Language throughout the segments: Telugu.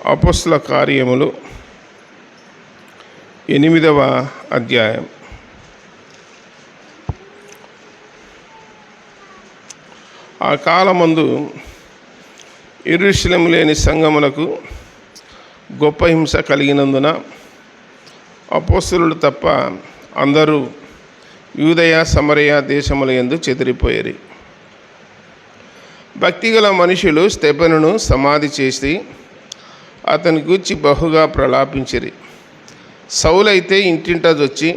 అపోస్తల కార్యములు 8వ అధ్యాయం. ఆ కాలమందు యెరూషలేము లేని సంఘములకు గొప్ప హింస కలిగినందున అపోస్తలులు తప్ప అందరూ యూదయ సమరయ దేశముల యందు చెదిరిపోయారు. భక్తిగల మనుషులు స్తెఫనును సమాధి చేసి అతని గూర్చి బహుగా ప్రలాపించిరి. సౌలైతే ఇంటింటదొచ్చి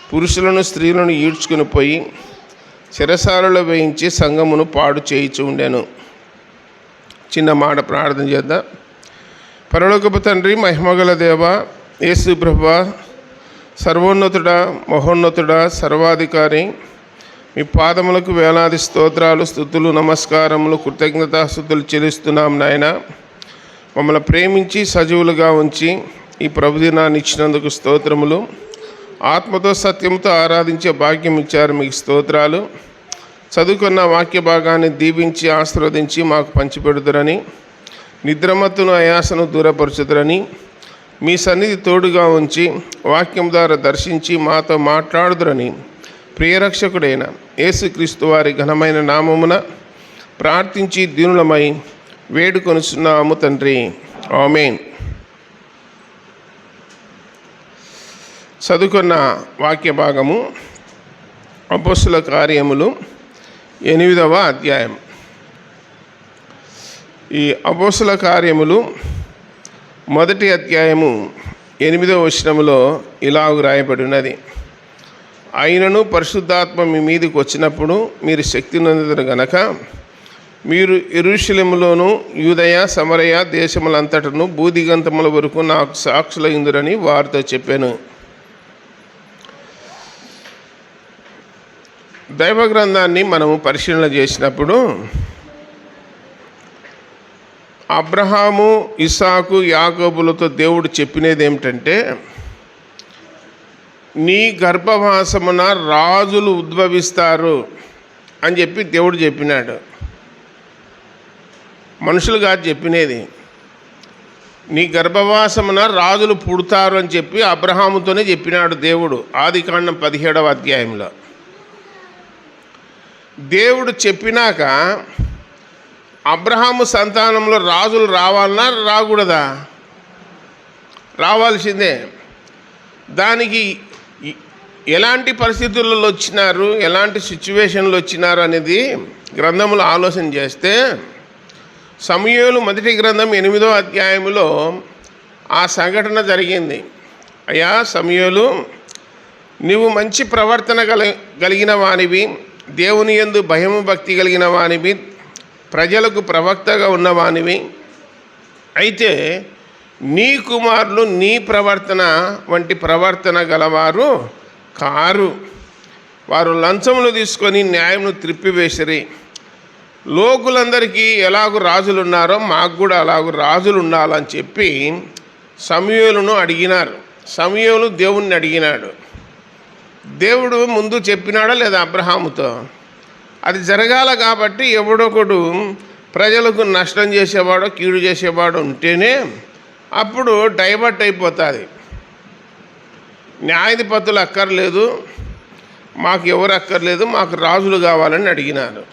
పురుషులను స్త్రీలను ఈడ్చుకుని పోయి చెరసాలలో వేయించి సంఘమును పాడు చేయించి ఉండెను. చిన్న మాట ప్రార్థన చేద్దాం. పరలోకపు తండ్రి, మహిమగల దేవ, యేసు ప్రభువా, సర్వోన్నతుడా, మహోన్నతుడా, సర్వాధికారి, మీ పాదములకు వేలాది స్తోత్రాలు, స్తుతులు, నమస్కారములు, కృతజ్ఞతాస్తుతులు చెల్లిస్తున్నాం నాయన. మమ్మల్ని ప్రేమించి సజీవులుగా ఉంచి ఈ ప్రభుదినాన్ని ఇచ్చినందుకు స్తోత్రములు. ఆత్మతో సత్యంతో ఆరాధించే భాగ్యం ఇచ్చారు, మీకు స్తోత్రాలు. చదువుకున్న వాక్య భాగాన్ని దీవించి ఆశీర్వదించి మాకు పంచిపెడుతురని, నిద్రమత్తును అయాసను దూరపరచుదురని, మీ సన్నిధి తోడుగా ఉంచి వాక్యం ద్వారా దర్శించి మాతో మాట్లాడుదురని ప్రియరక్షకుడైన యేసుక్రీస్తు వారి ఘనమైన నామమున ప్రార్థించి దీనులమై వేడుకొనుచున్నాము తండ్రి, ఆమేన్. చదువుకున్న వాక్య భాగము అపోస్తల కార్యములు 8వ అధ్యాయం. ఈ అపోస్తల కార్యములు మొదటి అధ్యాయము 8వ వచనములో ఇలాగు రాయబడి ఉన్నది: అయినను పరిశుద్ధాత్మ మీ మీదకి వచ్చినప్పుడు మీరు శక్తి నొందుదురు గనక మీరు యెరూషలేములోను యూదయ సమరయ దేశములంతటను భూదిగంతముల వరకు నాకు సాక్షులయ్యుందురని వారితో చెప్పాను. దైవ గ్రంథాన్ని మనము పరిశీలన చేసినప్పుడు అబ్రహాము, ఇస్సాకు, యాకోబులతో దేవుడు చెప్పినది ఏమిటంటే, నీ గర్భవాసమున రాజులు ఉద్భవిస్తారు అని చెప్పి దేవుడు చెప్పినాడు. మనుషులు కాదు చెప్పినది. నీ గర్భవాసమున రాజులు పుడతారు అని చెప్పి అబ్రహాముతోనే చెప్పినాడు దేవుడు. ఆదికాండం 17వ అధ్యాయంలో దేవుడు చెప్పినాక అబ్రహాము సంతానంలో రాజులు రావాలన్నా రాకూడదా? రావాల్సిందే. దానికి ఎలాంటి పరిస్థితులలో వచ్చినారు, ఎలాంటి సిచ్యువేషన్లు వచ్చినారు అనేది గ్రంథములు ఆలోచన చేస్తే, సమూయేలు మొదటి గ్రంథం 8వ అధ్యాయంలో ఆ సంఘటన జరిగింది. అయ్యా సమూయేలు, నీవు మంచి ప్రవర్తన కలిగిన వానివి, దేవుని యందు భయము భక్తి కలిగిన వానివి, ప్రజలకు ప్రవక్తగా ఉన్నవానివి. అయితే నీ కుమారులు నీ ప్రవర్తన వంటి ప్రవర్తన గలవారు కారు. వారు లంచములు తీసుకొని న్యాయమును త్రిప్పివేసిరి. లోకులందరికీ ఎలాగూ రాజులు ఉన్నారో మాకు కూడా అలాగూ రాజులు ఉండాలని చెప్పి సమూయేలును అడిగినారు. సమూయేలు దేవుణ్ణి అడిగినాడు. దేవుడు ముందు చెప్పినాడా లేదా అబ్రహాముతో? అది జరగాల కాబట్టి ఎవడొకడు ప్రజలకు నష్టం చేసేవాడో కీడు చేసేవాడు ఉంటేనే అప్పుడు డైవర్ట్ అయిపోతుంది. న్యాయాధిపతులు అక్కర్లేదు, మాకు ఎవరు అక్కర్లేదు, మాకు రాజులు కావాలని అడిగినారు.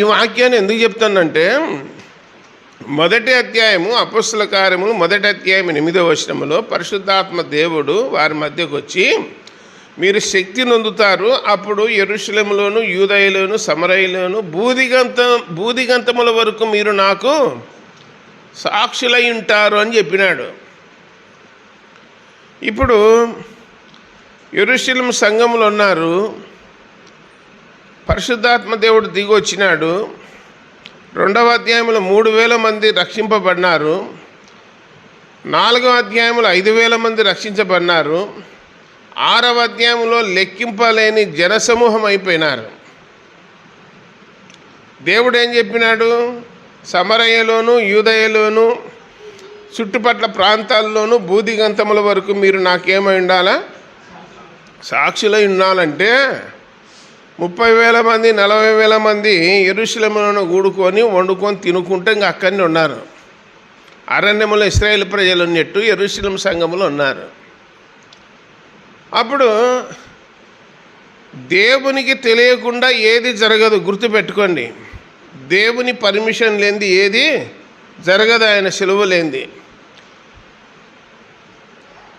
ఈ వాక్యాన్ని ఎందుకు చెప్తానంటే, మొదటి అధ్యాయము అపోస్తల కార్యములు మొదటి అధ్యాయం 8వ వచనములో పరిశుద్ధాత్మ దేవుడు వారి మధ్యకు వచ్చి, మీరు శక్తి నొందుతారు, అప్పుడు యెరూషలేములోను యూదయలోను సమరయలోను భూదిగంతముల వరకు మీరు నాకు సాక్షులై ఉంటారు అని చెప్పినాడు. ఇప్పుడు యెరూషలేము సంఘములు ఉన్నారు. పరిశుద్ధాత్మ దేవుడు దిగి వచ్చినాడు. 2వ అధ్యాయంలో 3,000 మంది రక్షింపబడినారు. 4వ అధ్యాయంలో 5,000 మంది రక్షించబడినారు. 6వ అధ్యాయంలో లెక్కింపలేని జనసమూహం అయిపోయినారు. దేవుడు ఏం చెప్పినాడు? సమరయలోను యూదయలోను చుట్టుపట్ల ప్రాంతాల్లోనూ భూదిగంతముల వరకు మీరు నాకేమై ఉండాలా? సాక్షులై ఉండాలంటే 30,000 మంది 40,000 మంది యెరూషలేములో కూడుకొని వండుకొని తినుకుంటే ఇంకా అక్కడనే ఉన్నారు. అరణ్యములో ఇశ్రాయేలు ప్రజలు ఉన్నట్టు యెరూషలేము సంఘములో ఉన్నారు. అప్పుడు దేవునికి తెలియకుండా ఏది జరగదు, గుర్తుపెట్టుకోండి. దేవుని పర్మిషన్ లేనిది ఏది జరగదు, ఆయన సెలవు లేనిది.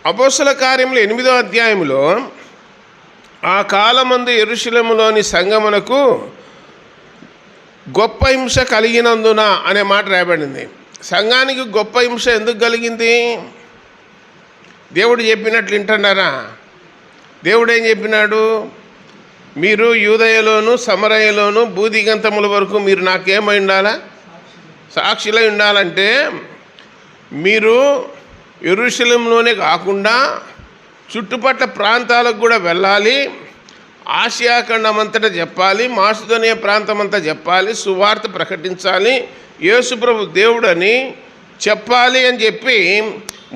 అపోస్తల కార్యములు 8వ అధ్యాయంలో ఆ కాలమందు యెరూషలేములోని సంఘమునకు గొప్ప హింస కలిగినందున అనే మాట రాయబడింది. సంఘానికి గొప్ప హింస ఎందుకు కలిగింది? దేవుడు చెప్పినట్లు వింటున్నారా? దేవుడు ఏం చెప్పినాడు? మీరు యూదయలోను సమరయలోను భూదిగంతముల వరకు మీరు నాకేమై ఉండాలా? సాక్షులై ఉండాలంటే మీరు యెరూషలేములోనే కాకుండా చుట్టుపక్కల ప్రాంతాలకు కూడా వెళ్ళాలి, ఆసియా ఖండం అంతటా చెప్పాలి, మాసిదోనియా ప్రాంతం అంతా చెప్పాలి, సువార్త ప్రకటించాలి, యేసుప్రభు దేవుడని చెప్పాలి అని చెప్పి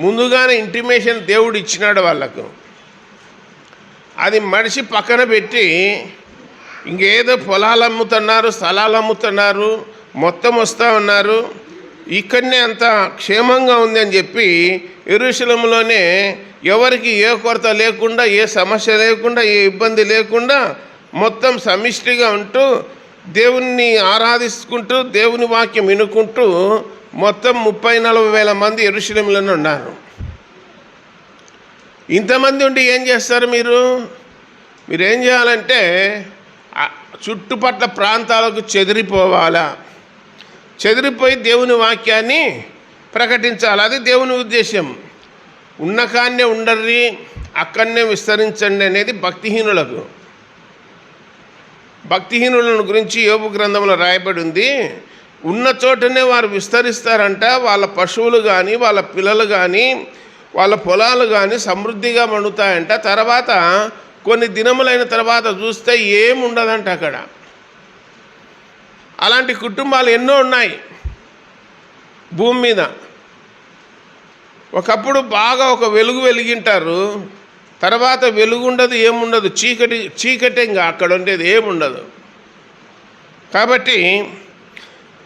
ముందుగానే ఇంటిమేషన్ దేవుడు ఇచ్చినాడు వాళ్ళకు. అది మనిషి పక్కన పెట్టి ఇంకేదో పొలాలు అమ్ముతున్నారు, స్థలాలు అమ్ముతున్నారు, మొత్తం వస్తూ ఉన్నారు, ఇక్కడనే అంత క్షేమంగా ఉంది అని చెప్పి యెరూషలేములోనే ఎవరికి ఏ కొరత లేకుండా, ఏ సమస్య లేకుండా, ఏ ఇబ్బంది లేకుండా మొత్తం సమిష్టిగా ఉంటూ దేవుణ్ణి ఆరాధించుకుంటూ దేవుని వాక్యం వినుకుంటూ మొత్తం 30-40 వేల మంది యెరూషలేములోనే ఉన్నారు. ఇంతమంది ఉండి ఏం చేస్తారు? మీరేం చేయాలంటే చుట్టుపక్కల ప్రాంతాలకు చెదిరిపోవాలా, చెదిరిపోయి దేవుని వాక్యాన్ని ప్రకటించాలి. అది దేవుని ఉద్దేశం. ఉన్నకాన్నే ఉండర్రి, అక్కడనే విస్తరించండి అనేది భక్తిహీనులకు. భక్తిహీనులను గురించి యోబు గ్రంథంలో రాయబడి ఉంది. ఉన్న చోటనే వారు విస్తరిస్తారంట. వాళ్ళ పశువులు కానీ, వాళ్ళ పిల్లలు కానీ, వాళ్ళ పొలాలు కానీ సమృద్ధిగా పండుతాయంట. తర్వాత కొన్ని దినములైన తర్వాత చూస్తే ఏముండదంట అక్కడ. అలాంటి కుటుంబాలు ఎన్నో ఉన్నాయి భూమి మీద. ఒకప్పుడు బాగా ఒక వెలుగు వెలిగింటారు, తర్వాత వెలుగుండదు, ఏముండదు, చీకటి ఇంకా అక్కడ ఉండేది ఏముండదు. కాబట్టి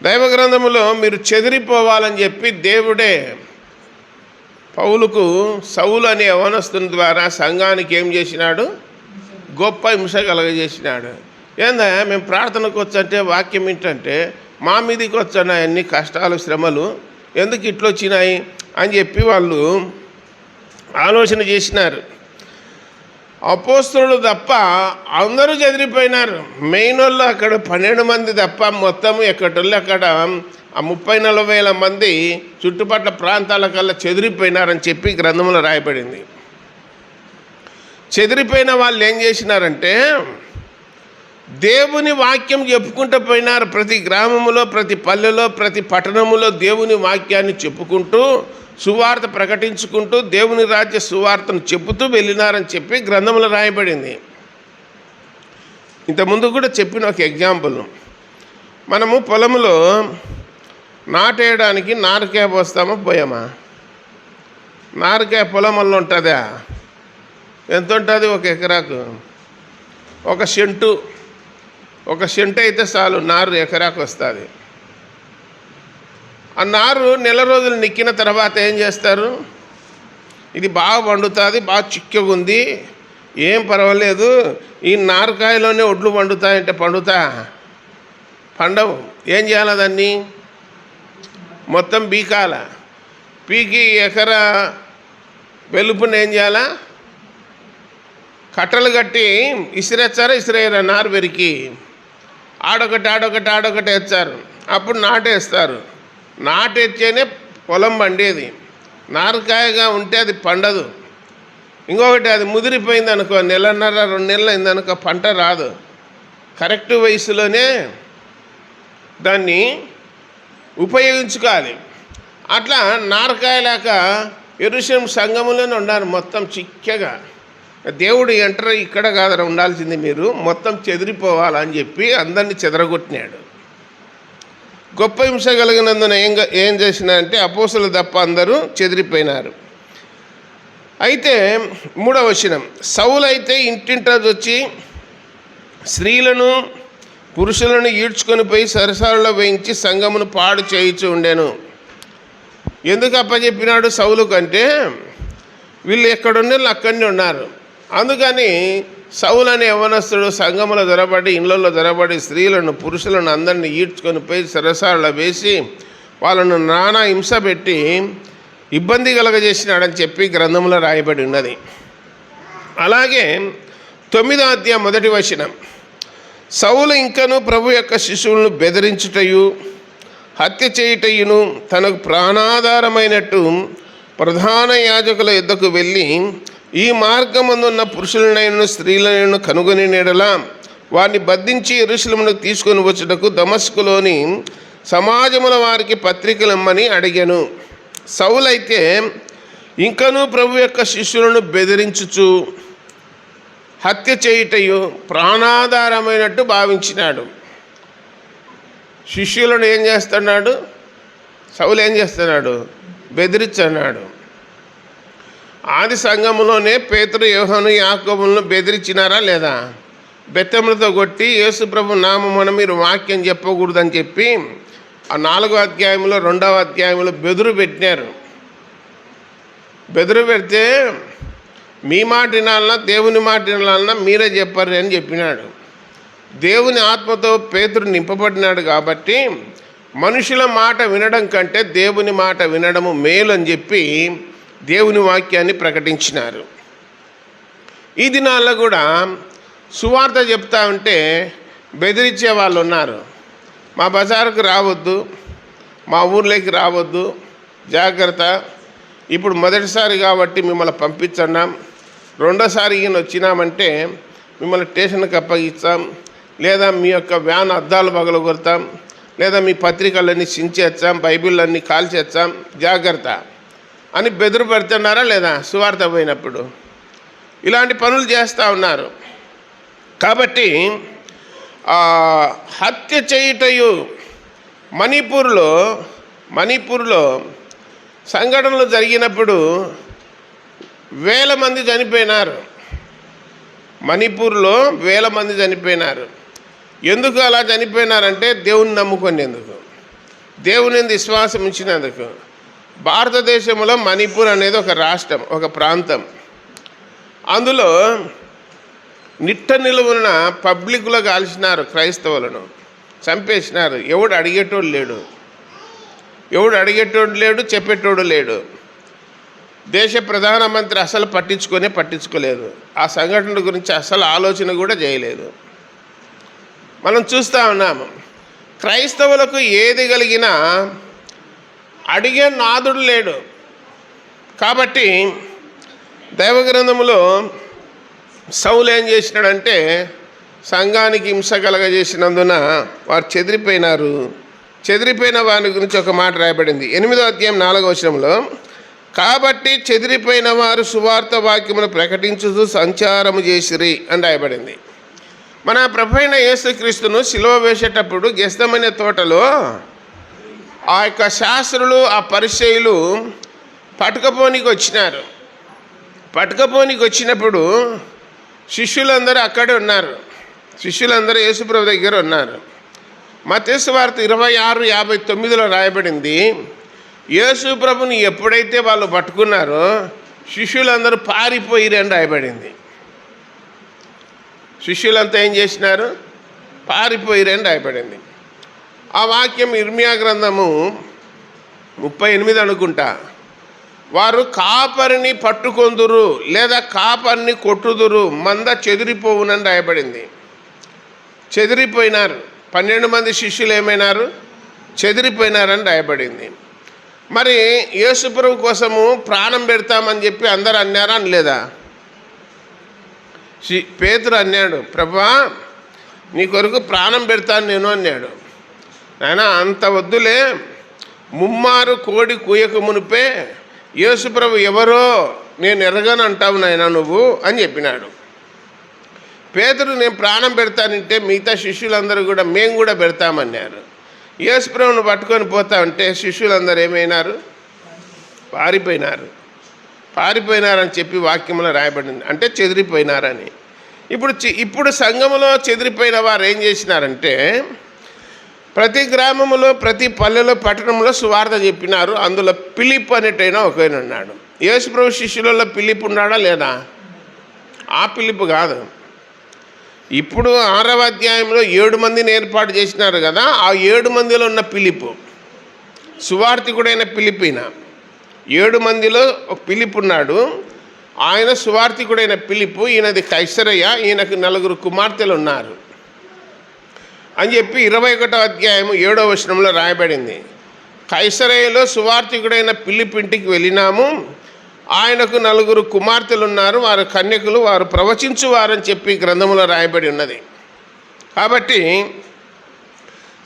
దైవ గ్రంథములో మీరు చెదిరిపోవాలని చెప్పి దేవుడే పౌలుకు సౌలు అనే యవనస్తుని ద్వారా సంఘానికి ఏం చేసినాడు? గొప్ప హింస కలగజేసినాడు. ఏందా మేము ప్రార్థనకు వచ్చంటే, వాక్యం ఏంటంటే మా మీదకి వచ్చాయి అన్ని కష్టాలు శ్రమలు, ఎందుకు ఇట్లా వచ్చినాయి అని చెప్పి వాళ్ళు ఆలోచన చేసినారు. అపోస్తలులు తప్ప అందరూ చెదిరిపోయినారు. మెయిన్ వాళ్ళు అక్కడ 12 మంది తప్ప మొత్తం ఎక్కడోళ్ళు అక్కడ ఆ 30-40 వేల మంది చుట్టుపక్కల ప్రాంతాలకల్లా చెదిరిపోయినారని చెప్పి గ్రంథంలో రాయబడింది. చెదిరిపోయిన వాళ్ళు ఏం చేసినారంటే దేవుని వాక్యం చెప్పుకుంటూ పోయినారు. ప్రతి గ్రామములో, ప్రతి పల్లెలో, ప్రతి పట్టణములో దేవుని వాక్యాన్ని చెప్పుకుంటూ, సువార్త ప్రకటించుకుంటూ, దేవుని రాజ్య సువార్తను చెప్పుతూ వెళ్ళినారని చెప్పి గ్రంథంలో రాయబడింది. ఇంతకుముందు కూడా చెప్పిన ఒక ఎగ్జాంపుల్, మనము పొలంలో నాటేయడానికి నారుకాయ పోస్తామా పోయామా? నారుకాయ పొలం వల్ల ఉంటుందా? ఎంత ఉంటుంది? 1 ఎకరాకు 1 సెంటు అయితే చాలు, నారు ఎకరాకు వస్తుంది. ఆ నారు నెల రోజులు నిక్కిన తర్వాత ఏం చేస్తారు? ఇది బాగా పండుతుంది, బాగా చిక్కగా ఉంది, ఏం పర్వాలేదు, ఈ నారుకాయలోనే ఒడ్లు పండుతాయంటే పండవు. ఏం చేయాలి? దాన్ని మొత్తం పీకాల. పీకి ఎకరా వెలుపుని ఏం చేయాలా? కట్టలు కట్టి ఇసిరేయరా నారు పెరికి ఆడొకటి వేస్తారు. అప్పుడు నాటేస్తారు. నాటేస్తేనే పొలం పండేది. నారుకాయగా ఉంటే అది పండదు. ఇంకొకటి అది ముదిరిపోయింది అనుకో, 1.5-2 నెలలు అయిందనుకో, పంట రాదు. కరెక్ట్ వయసులోనే దాన్ని ఉపయోగించుకోవాలి. అట్లా నారకాయలాక యెరూషలేము సంఘములోనే ఉన్నారు మొత్తం చిక్కగా. దేవుడు ఎంటర్ ఇక్కడ కాదు ఉండాల్సింది, మీరు మొత్తం చెదిరిపోవాలని చెప్పి అందరినీ చెదరగొట్టినాడు. గొప్ప హింస కలిగినందున ఏం చేసినారంటే అపోస్తలులు తప్ప అందరూ చెదిరిపోయినారు. అయితే 3వ వచనం, సౌలు అయితే ఇంటింటా వచ్చి స్త్రీలను పురుషులను ఈడ్చుకొని పోయి సరసాలలో వేయించి సంఘమును పాడు చేయించి ఉండెను. ఎందుకు అప్పచెప్పినాడు సౌలు కంటే వీళ్ళు ఎక్కడున్నారు అక్కడనే ఉన్నారు. అందుకని సౌలు అనే యవనస్తుడు సంఘములో దొరబడి ఇళ్ళల్లో దొరబడి స్త్రీలను పురుషులను అందరినీ ఈడ్చుకొని పోయి సరసాలలో వేసి వాళ్ళను నానా హింస పెట్టి ఇబ్బంది కలగజేసినాడని చెప్పి గ్రంథంలో రాయబడి ఉన్నది. అలాగే 9వ అధ్యాయం 1వ వచనం, సౌలు ఇంకను ప్రభు యొక్క శిశువులను బెదిరించుటయు హత్య చేయుటయును తనకు ప్రాణాధారమైనట్టు ప్రధాన యాజకుల యొద్దకు వెళ్ళి ఈ మార్గమందున్న పురుషులనైనను స్త్రీలనైనను కనుగొని నెడలా వారిని బంధించి యెరూషలేమునకు తీసుకొని వచ్చుటకు దమస్కులోని సమాజముల వారికి పత్రికలమ్మని అడిగాను. సౌలైతే ఇంకనూ ప్రభు యొక్క శిష్యులను బెదిరించుచు హత్య చేయుటయు ప్రాణాధారమైనట్టు భావించినాడు. శిష్యులను ఏం చేస్తున్నాడు? సౌలు ఏం చేస్తున్నాడు? బెదిరించన్నాడు. ఆది సంఘములోనే పేతురు, యోహాను, యాకోబులను బెదిరించినారా లేదా? బెత్తములతో కొట్టి యేసు ప్రభు నామమున మీరు వాక్యం చెప్పకూడదని చెప్పి ఆ 4వ అధ్యాయంలో 2వ అధ్యాయంలో బెదురు పెట్టినారు. బెదురు పెడితే మీ మాట వినాలన్నా దేవుని మాట వినాలన్నా మీరే చెప్పారు అని చెప్పినాడు. దేవుని ఆత్మతో పేతురు నింపబడినాడు కాబట్టి మనుషుల మాట వినడం కంటే దేవుని మాట వినడము మేలు అని చెప్పి దేవుని వాక్యాన్ని ప్రకటించినారు. ఈ దినాల్లో కూడా సువార్త చెప్తా ఉంటే బెదిరించే వాళ్ళు ఉన్నారు. మా బజారుకు రావద్దు, మా ఊర్లోకి రావద్దు, జాగ్రత్త, ఇప్పుడు మొదటిసారి కాబట్టి మిమ్మల్ని పంపించన్నాం, రెండోసారి ఈయన వచ్చినామంటే మిమ్మల్ని స్టేషన్కి అప్పగిస్తాం, లేదా మీ యొక్క వ్యాన్ అద్దాలు పగలగొడతాం, లేదా మీ పత్రికలన్నీ చించేస్తాం, బైబిళ్ళన్నీ కాల్చేస్తాం, జాగ్రత్త అని బెదురు పెడుతున్నారా లేదా? సువార్త పోయినప్పుడు ఇలాంటి పనులు చేస్తూ ఉన్నారు. కాబట్టి హత్య చేయుటయు మణిపూర్లో సంఘటనలు జరిగినప్పుడు వేల మంది చనిపోయినారు. మణిపూర్లో వేల మంది చనిపోయినారు. ఎందుకు అలా చనిపోయినారంటే దేవుని నమ్ముకునేందుకు, దేవుని విశ్వాసం ఇచ్చినందుకు. భారతదేశంలో మణిపూర్ అనేది ఒక రాష్ట్రం, ఒక ప్రాంతం. అందులో నిట్ట నిలువున పబ్లిక్లో కాల్చినారు, క్రైస్తవులను చంపేసినారు. ఎవడు అడిగేటోడు లేడు, చెప్పేటోడు లేడు. దేశ ప్రధానమంత్రి అసలు పట్టించుకోలేదు. ఆ సంఘటన గురించి అసలు ఆలోచన కూడా చేయలేదు. మనం చూస్తూ ఉన్నాము. క్రైస్తవులకు ఏది కలిగినా అడిగే నాదుడు లేడు. కాబట్టి దైవగ్రంథములో సౌలు ఏం చేసినాడంటే సంఘానికి హింస కలగజేసినందున వారు చెదిరిపోయినారు. చెదిరిపోయిన వారి గురించి ఒక మాట రాయబడింది 8వ అధ్యాయం 4వ వచనంలో, కాబట్టి చెదిరిపోయిన వారు సువార్త వాక్యమును ప్రకటించుతూ సంచారము చేసిరి అని రాయబడింది. మన ప్రభువైన యేసుక్రీస్తును సిలువ వేసేటప్పుడు గెత్సేమనే తోటలో ఆ యొక్క శాస్త్రులు, ఆ పరిసయ్యులు పట్టుకపోనికి వచ్చినప్పుడు శిష్యులందరూ అక్కడే ఉన్నారు. శిష్యులందరూ యేసుప్రభు దగ్గర ఉన్నారు. మత్తయి సువార్త 26:59 రాయబడింది, యేసుప్రభుని ఎప్పుడైతే వాళ్ళు పట్టుకున్నారో శిష్యులందరూ పారిపోయిరని రాయబడింది. శిష్యులంతా ఏం చేసినారు? పారిపోయిరని రాయబడింది. ఆ వాక్యం ఇర్మియా గ్రంథము 38 అనుకుంటా. వారు కాపరిని పట్టుకొందురు లేదా కాపరిని కొట్టుదురు, మంద చెదిరిపోవునని రాయబడింది. చెదిరిపోయినారు. 12 మంది శిష్యులు ఏమైనారు? చెదిరిపోయినారని రాయబడింది. మరి యేసుప్రభు కోసము ప్రాణం పెడతామని చెప్పి అందరు అన్నారా అని లేదా? పేతురు అన్నాడు, ప్రభువా నీ కొరకు ప్రాణం పెడతాను నేను అన్నాడు. నాయన అంత వద్దులే, ముమ్మారు కోడి కూయక మునిపే యేసుప్రభు ఎవరో నేను ఎరగను అంటావు నాయన నువ్వు అని చెప్పినాడు. పేతురు నేను ప్రాణం పెడతానంటే మిగతా శిష్యులందరూ కూడా మేము కూడా పెడతామన్నారు. యేసుప్రభుని పట్టుకొని పోతా ఉంటే శిష్యులందరూ ఏమైనారు? పారిపోయినారని చెప్పి వాక్యంలో రాయబడింది. అంటే చెదిరిపోయినారని. ఇప్పుడు సంఘములో చెదిరిపోయిన వారు ఏం చేసినారంటే ప్రతి గ్రామంలో, ప్రతి పల్లెలో, పట్టణంలో సువార్త చెప్పినారు. అందులో ఫిలిప్ అనేటైనా ఒకైనా ఉన్నాడు. యేసుప్రభు శిష్యులలో ఫిలిప్ ఉన్నాడా లేదా? ఆ ఫిలిప్ కాదు. ఇప్పుడు 6వ అధ్యాయంలో 7 మందిని ఏర్పాటు చేసినారు కదా, ఆ 7 మందిలో ఉన్న ఫిలిప్ సువార్థికుడైన ఫిలిప్పీన. 7 మందిలో ఒక ఫిలిప్ ఉన్నాడు. ఆయన సువార్థికుడైన ఫిలిప్పు. ఈయనది కైసరయ్య. ఈయనకు 4 కుమార్తెలు ఉన్నారు అని చెప్పి 21వ అధ్యాయం 7వ వచనంలో రాయబడింది. కైసరయ్యలో సువార్థికుడైన ఫిలిప్ ఇంటికి వెళ్ళినాము. ఆయనకు 4 కుమార్తెలు ఉన్నారు, వారు కన్యకులు, వారు ప్రవచించువారని చెప్పి గ్రంథంలో రాయబడి ఉన్నది. కాబట్టి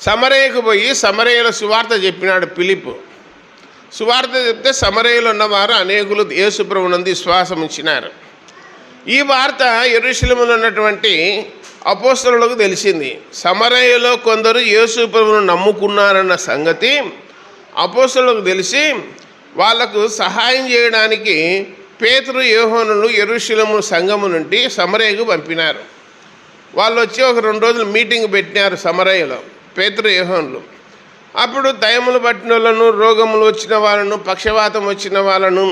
సమరయకు పోయి సమరయలో సువార్త చెప్పినాడు ఫిలిప్. సువార్త చెప్తే సమరయలో ఉన్నవారు అనేకులు యేసుప్రభునందు విశ్వాసం ఉంచినారు. ఈ వార్త యెరూషలేములో ఉన్నటువంటి అపోస్తలులకు తెలిసింది. సమరయలో కొందరు యేసుప్రభును నమ్ముకున్నారన్న సంగతి అపోస్తలులకు తెలిసి వాళ్లకు సహాయం చేయడానికి పేతురు యోహానులు యెరూషలేము సంఘము నుండి సమరయకు పంపినారు. వాళ్ళు వచ్చి ఒక 2 రోజులు మీటింగ్ పెట్టినారు సమరయలో, పేతురు యోహానులు. అప్పుడు దయ్యములు పట్టిన వాళ్ళను, రోగములు వచ్చిన వాళ్ళను, పక్షవాతం వచ్చిన వాళ్ళను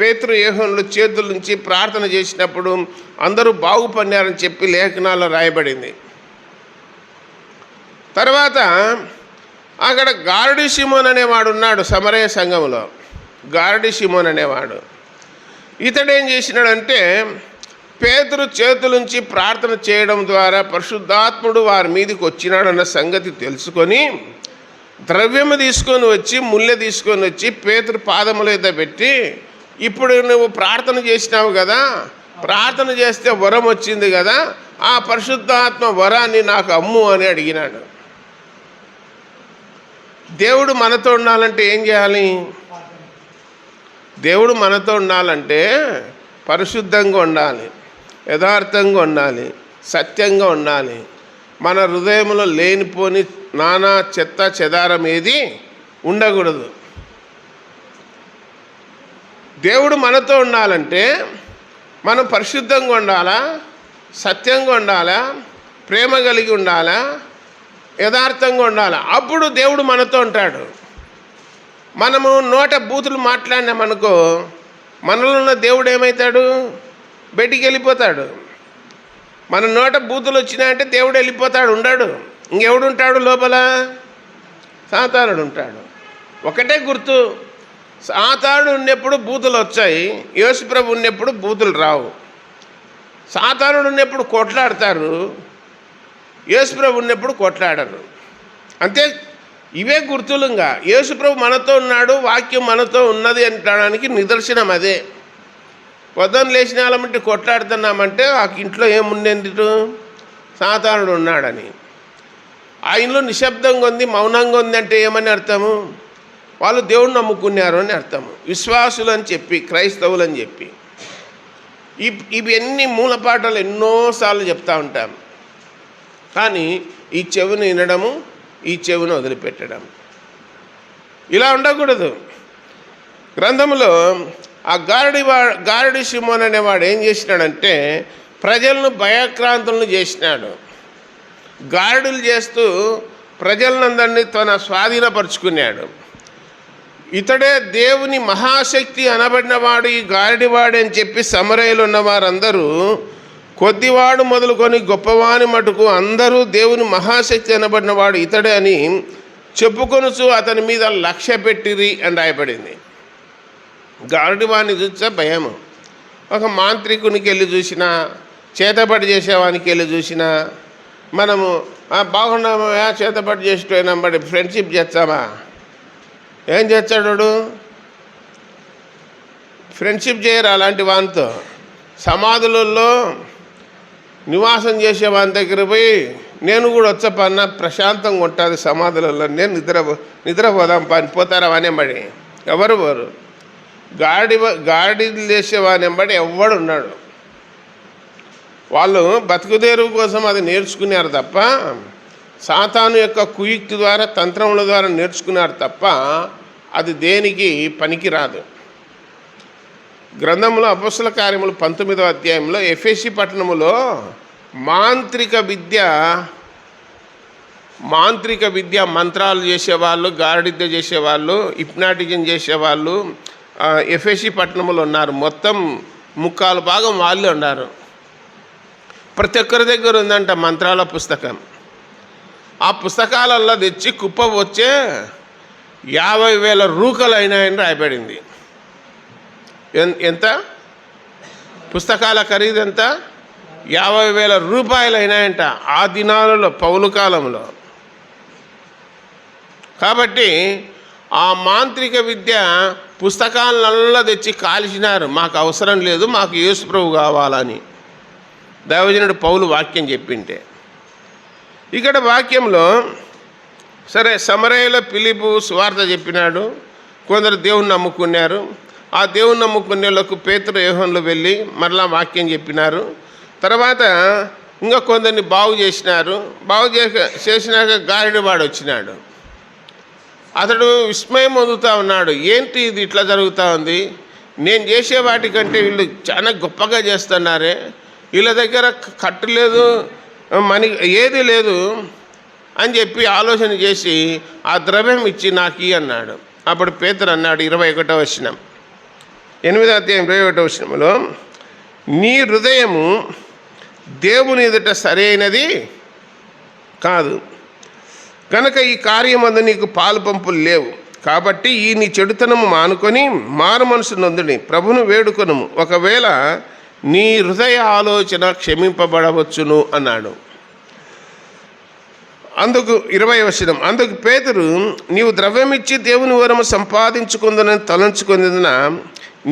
పేతురు యోహానులు చేతుల నుంచి ప్రార్థన చేసినప్పుడు అందరూ బాగుపడినారని చెప్పి లేఖనాల్లో రాయబడింది. తర్వాత అక్కడ గారడి సిమోన్ అనేవాడు ఉన్నాడు సమరయ సంఘంలో. గారడి సిమోన్ అనేవాడు. ఇతడేం చేసినాడంటే పేతురు చేతుల నుంచి ప్రార్థన చేయడం ద్వారా పరిశుద్ధాత్ముడు వారి మీదకి వచ్చినాడన్న సంగతి తెలుసుకొని ద్రవ్యము తీసుకొని వచ్చి, ముళ్ళె తీసుకొని వచ్చి పేతురు పాదముల మీద పెట్టి, ఇప్పుడు నువ్వు ప్రార్థన చేసినావు కదా, ప్రార్థన చేస్తే వరం వచ్చింది కదా, ఆ పరిశుద్ధాత్మ వరాన్ని నాకు అమ్ము అని అడిగినాడు. దేవుడు మనతో ఉండాలంటే ఏం చేయాలి? దేవుడు మనతో ఉండాలంటే పరిశుద్ధంగా ఉండాలి, యథార్థంగా ఉండాలి, సత్యంగా ఉండాలి. మన హృదయంలో లేనిపోని నానా చెత్త చెదారం ఏది ఉండకూడదు. దేవుడు మనతో ఉండాలంటే మనం పరిశుద్ధంగా ఉండాలా, సత్యంగా ఉండాలా, ప్రేమ కలిగి ఉండాలా, యథార్థంగా ఉండాలా. అప్పుడు దేవుడు మనతో ఉంటాడు. మనము నోట బూతులు మాట్లాడినామనుకో, మనలో ఉన్న దేవుడు ఏమవుతాడు? బయటికి వెళ్ళిపోతాడు. మన నోట బూతులు వచ్చినాయంటే దేవుడు వెళ్ళిపోతాడు, ఉండడు. ఇంకెవడు ఉంటాడు లోపల? సాతానుడు ఉంటాడు. ఒకటే గుర్తు, సాతానుడు ఉన్నప్పుడు బూతులు వచ్చాయి, యేసుప్రభు ఉన్నప్పుడు బూతులు రావు. సాతానుడు ఉన్నప్పుడు కొట్లాడతారు, యేసుప్రభు ఉన్నప్పుడు కొట్లాడరు. అంతే. ఇవే గుర్తులుగా యేసుప్రభు మనతో ఉన్నాడు, వాక్యం మనతో ఉన్నది అనడానికి నిదర్శనం అదే. పొద్దున్న లేచిన వాళ్ళమంటే కొట్లాడుతున్నామంటే ఆ ఇంట్లో ఏముండేంది? సాతానుడు ఉన్నాడని. ఆ ఇంట్లో నిశ్శబ్దంగా ఉంది, మౌనంగా ఉంది అంటే ఏమని అర్థము? వాళ్ళు దేవుణ్ణి నమ్ముకున్నారు అని అర్థము. విశ్వాసులు అని చెప్పి, క్రైస్తవులు అని చెప్పి. ఇవన్నీ మూలపాఠాలు ఎన్నోసార్లు చెప్తూ ఉంటాం. కానీ ఈ చెవిని వినడము, ఈ చెవిని వదిలిపెట్టడం ఇలా ఉండకూడదు. గ్రంథంలో ఆ గారడి సిమోన్ అనేవాడు ఏం చేసినాడంటే ప్రజలను భయక్రాంతులను చేసినాడు. గారడులు చేస్తూ ప్రజలందరినీ తన స్వాధీనపరుచుకున్నాడు. ఇతడే దేవుని మహాశక్తి అనబడినవాడు ఈ గారడివాడు అని చెప్పి సమరయలో ఉన్న వారందరూ, కొద్దివాడు మొదలుకొని గొప్పవాని మటుకు అందరూ దేవుని మహాశక్తి అనబడినవాడు ఇతడే అని చెప్పుకొనుచు అతని మీద లక్ష్య పెట్టిరి అని రాయబడింది. గారడివాడిని చూస్తే భయము. ఒక మాంత్రికునికి వెళ్ళి చూసినా, చేతపడి చేసేవానికి వెళ్ళి చూసినా, మనము బాగున్నామా చేతపడి చేసేటైనా బట్టి ఫ్రెండ్షిప్ చేస్తామా? ఏం చేస్తాడు? ఫ్రెండ్షిప్ చేయరు అలాంటి వానితో. సమాధులలో నివాసం చేసే వాని దగ్గర పోయి నేను కూడా వచ్చపన్నా ప్రశాంతంగా ఉంటుంది సమాధులలో, నేను నిద్రపోదాం పోతారా వానెంబడి ఎవరు పోరు. గాడిలు చేసేవానెంబడి ఎవడు ఉన్నాడు. వాళ్ళు బతుకుదేరువు కోసం అది నేర్చుకున్నారు తప్ప, సాతాను యొక్క కుయుక్తి ద్వారా, తంత్రముల ద్వారా నేర్చుకున్నారు తప్ప అది దేనికి పనికిరాదు. గ్రంథంలో అపొస్తలుల కార్యములు 19వ అధ్యాయంలో ఎఫెసీ పట్టణములో మాంత్రిక విద్య మాంత్రిక విద్య, మంత్రాలు చేసేవాళ్ళు, గారడిద్య చేసేవాళ్ళు, హిప్నాటిజం చేసేవాళ్ళు ఎఫ్ఎసి పట్టణంలో ఉన్నారు. మొత్తం 3/4 భాగం వాళ్ళే ఉన్నారు. ప్రతి ఒక్కరి దగ్గర ఉందంట మంత్రాల పుస్తకం. ఆ పుస్తకాలల్లో తెచ్చి కుప్ప వచ్చే 50,000 రూకలు అయినాయని రాయబడింది. ఎంత? పుస్తకాల ఖరీదు ఎంత? 50,000 రూపాయలు అయినాయంట ఆ దినాలలో, పౌలు కాలంలో. కాబట్టి ఆ మాంత్రిక విద్య పుస్తకాలల్లో తెచ్చి కాల్చినారు. మాకు అవసరం లేదు, మాకు యేసు ప్రభు కావాలని దైవజనుడు పౌలు వాక్యం చెప్పింటే. ఇక్కడ వాక్యంలో సరే సమరయలో ఫిలిప్పు సువార్త చెప్పినాడు. కొందరు దేవుని నమ్ముకున్నారు. ఆ దేవుని నమ్ముకునే వాళ్ళకు పేతురు, యోహానులు వెళ్ళి మరలా వాక్యం చెప్పినారు. తర్వాత ఇంకా కొందరిని బాగు చేసినారు. బాగు చేసినాక గారడివాడు వచ్చినాడు. అతడు విస్మయం పొందుతూ ఉన్నాడు. ఏంటి ఇది ఇట్లా జరుగుతూ ఉంది? నేను చేసే వాటికంటే వీళ్ళు చాలా గొప్పగా చేస్తున్నారే, వీళ్ళ దగ్గర కట్టు లేదు, మనీ ఏది లేదు అని చెప్పి ఆలోచన చేసి ఆ ద్రవ్యం ఇచ్చి నాకు అన్నాడు. అప్పుడు పేతురు అన్నాడు, 21వ వచనం, 8వ అధ్యాయం 21వ వచనంలో, నీ హృదయము దేవుని ఎదుట సరైనది కాదు కనుక ఈ కార్యమందు నీకు పాలు పంపులు లేవు. కాబట్టి ఈ నీ చెడుతనము మానుకొని మారు మనసు నొందుని ప్రభును వేడుకొనుము, ఒకవేళ నీ హృదయ ఆలోచన క్షమింపబడవచ్చును అన్నాడు. అందుకు 20వ వచనం, అందుకు పేతురు, నీవు ద్రవ్యమిచ్చి దేవుని వరము సంపాదించుకుందని తలంచుకుందున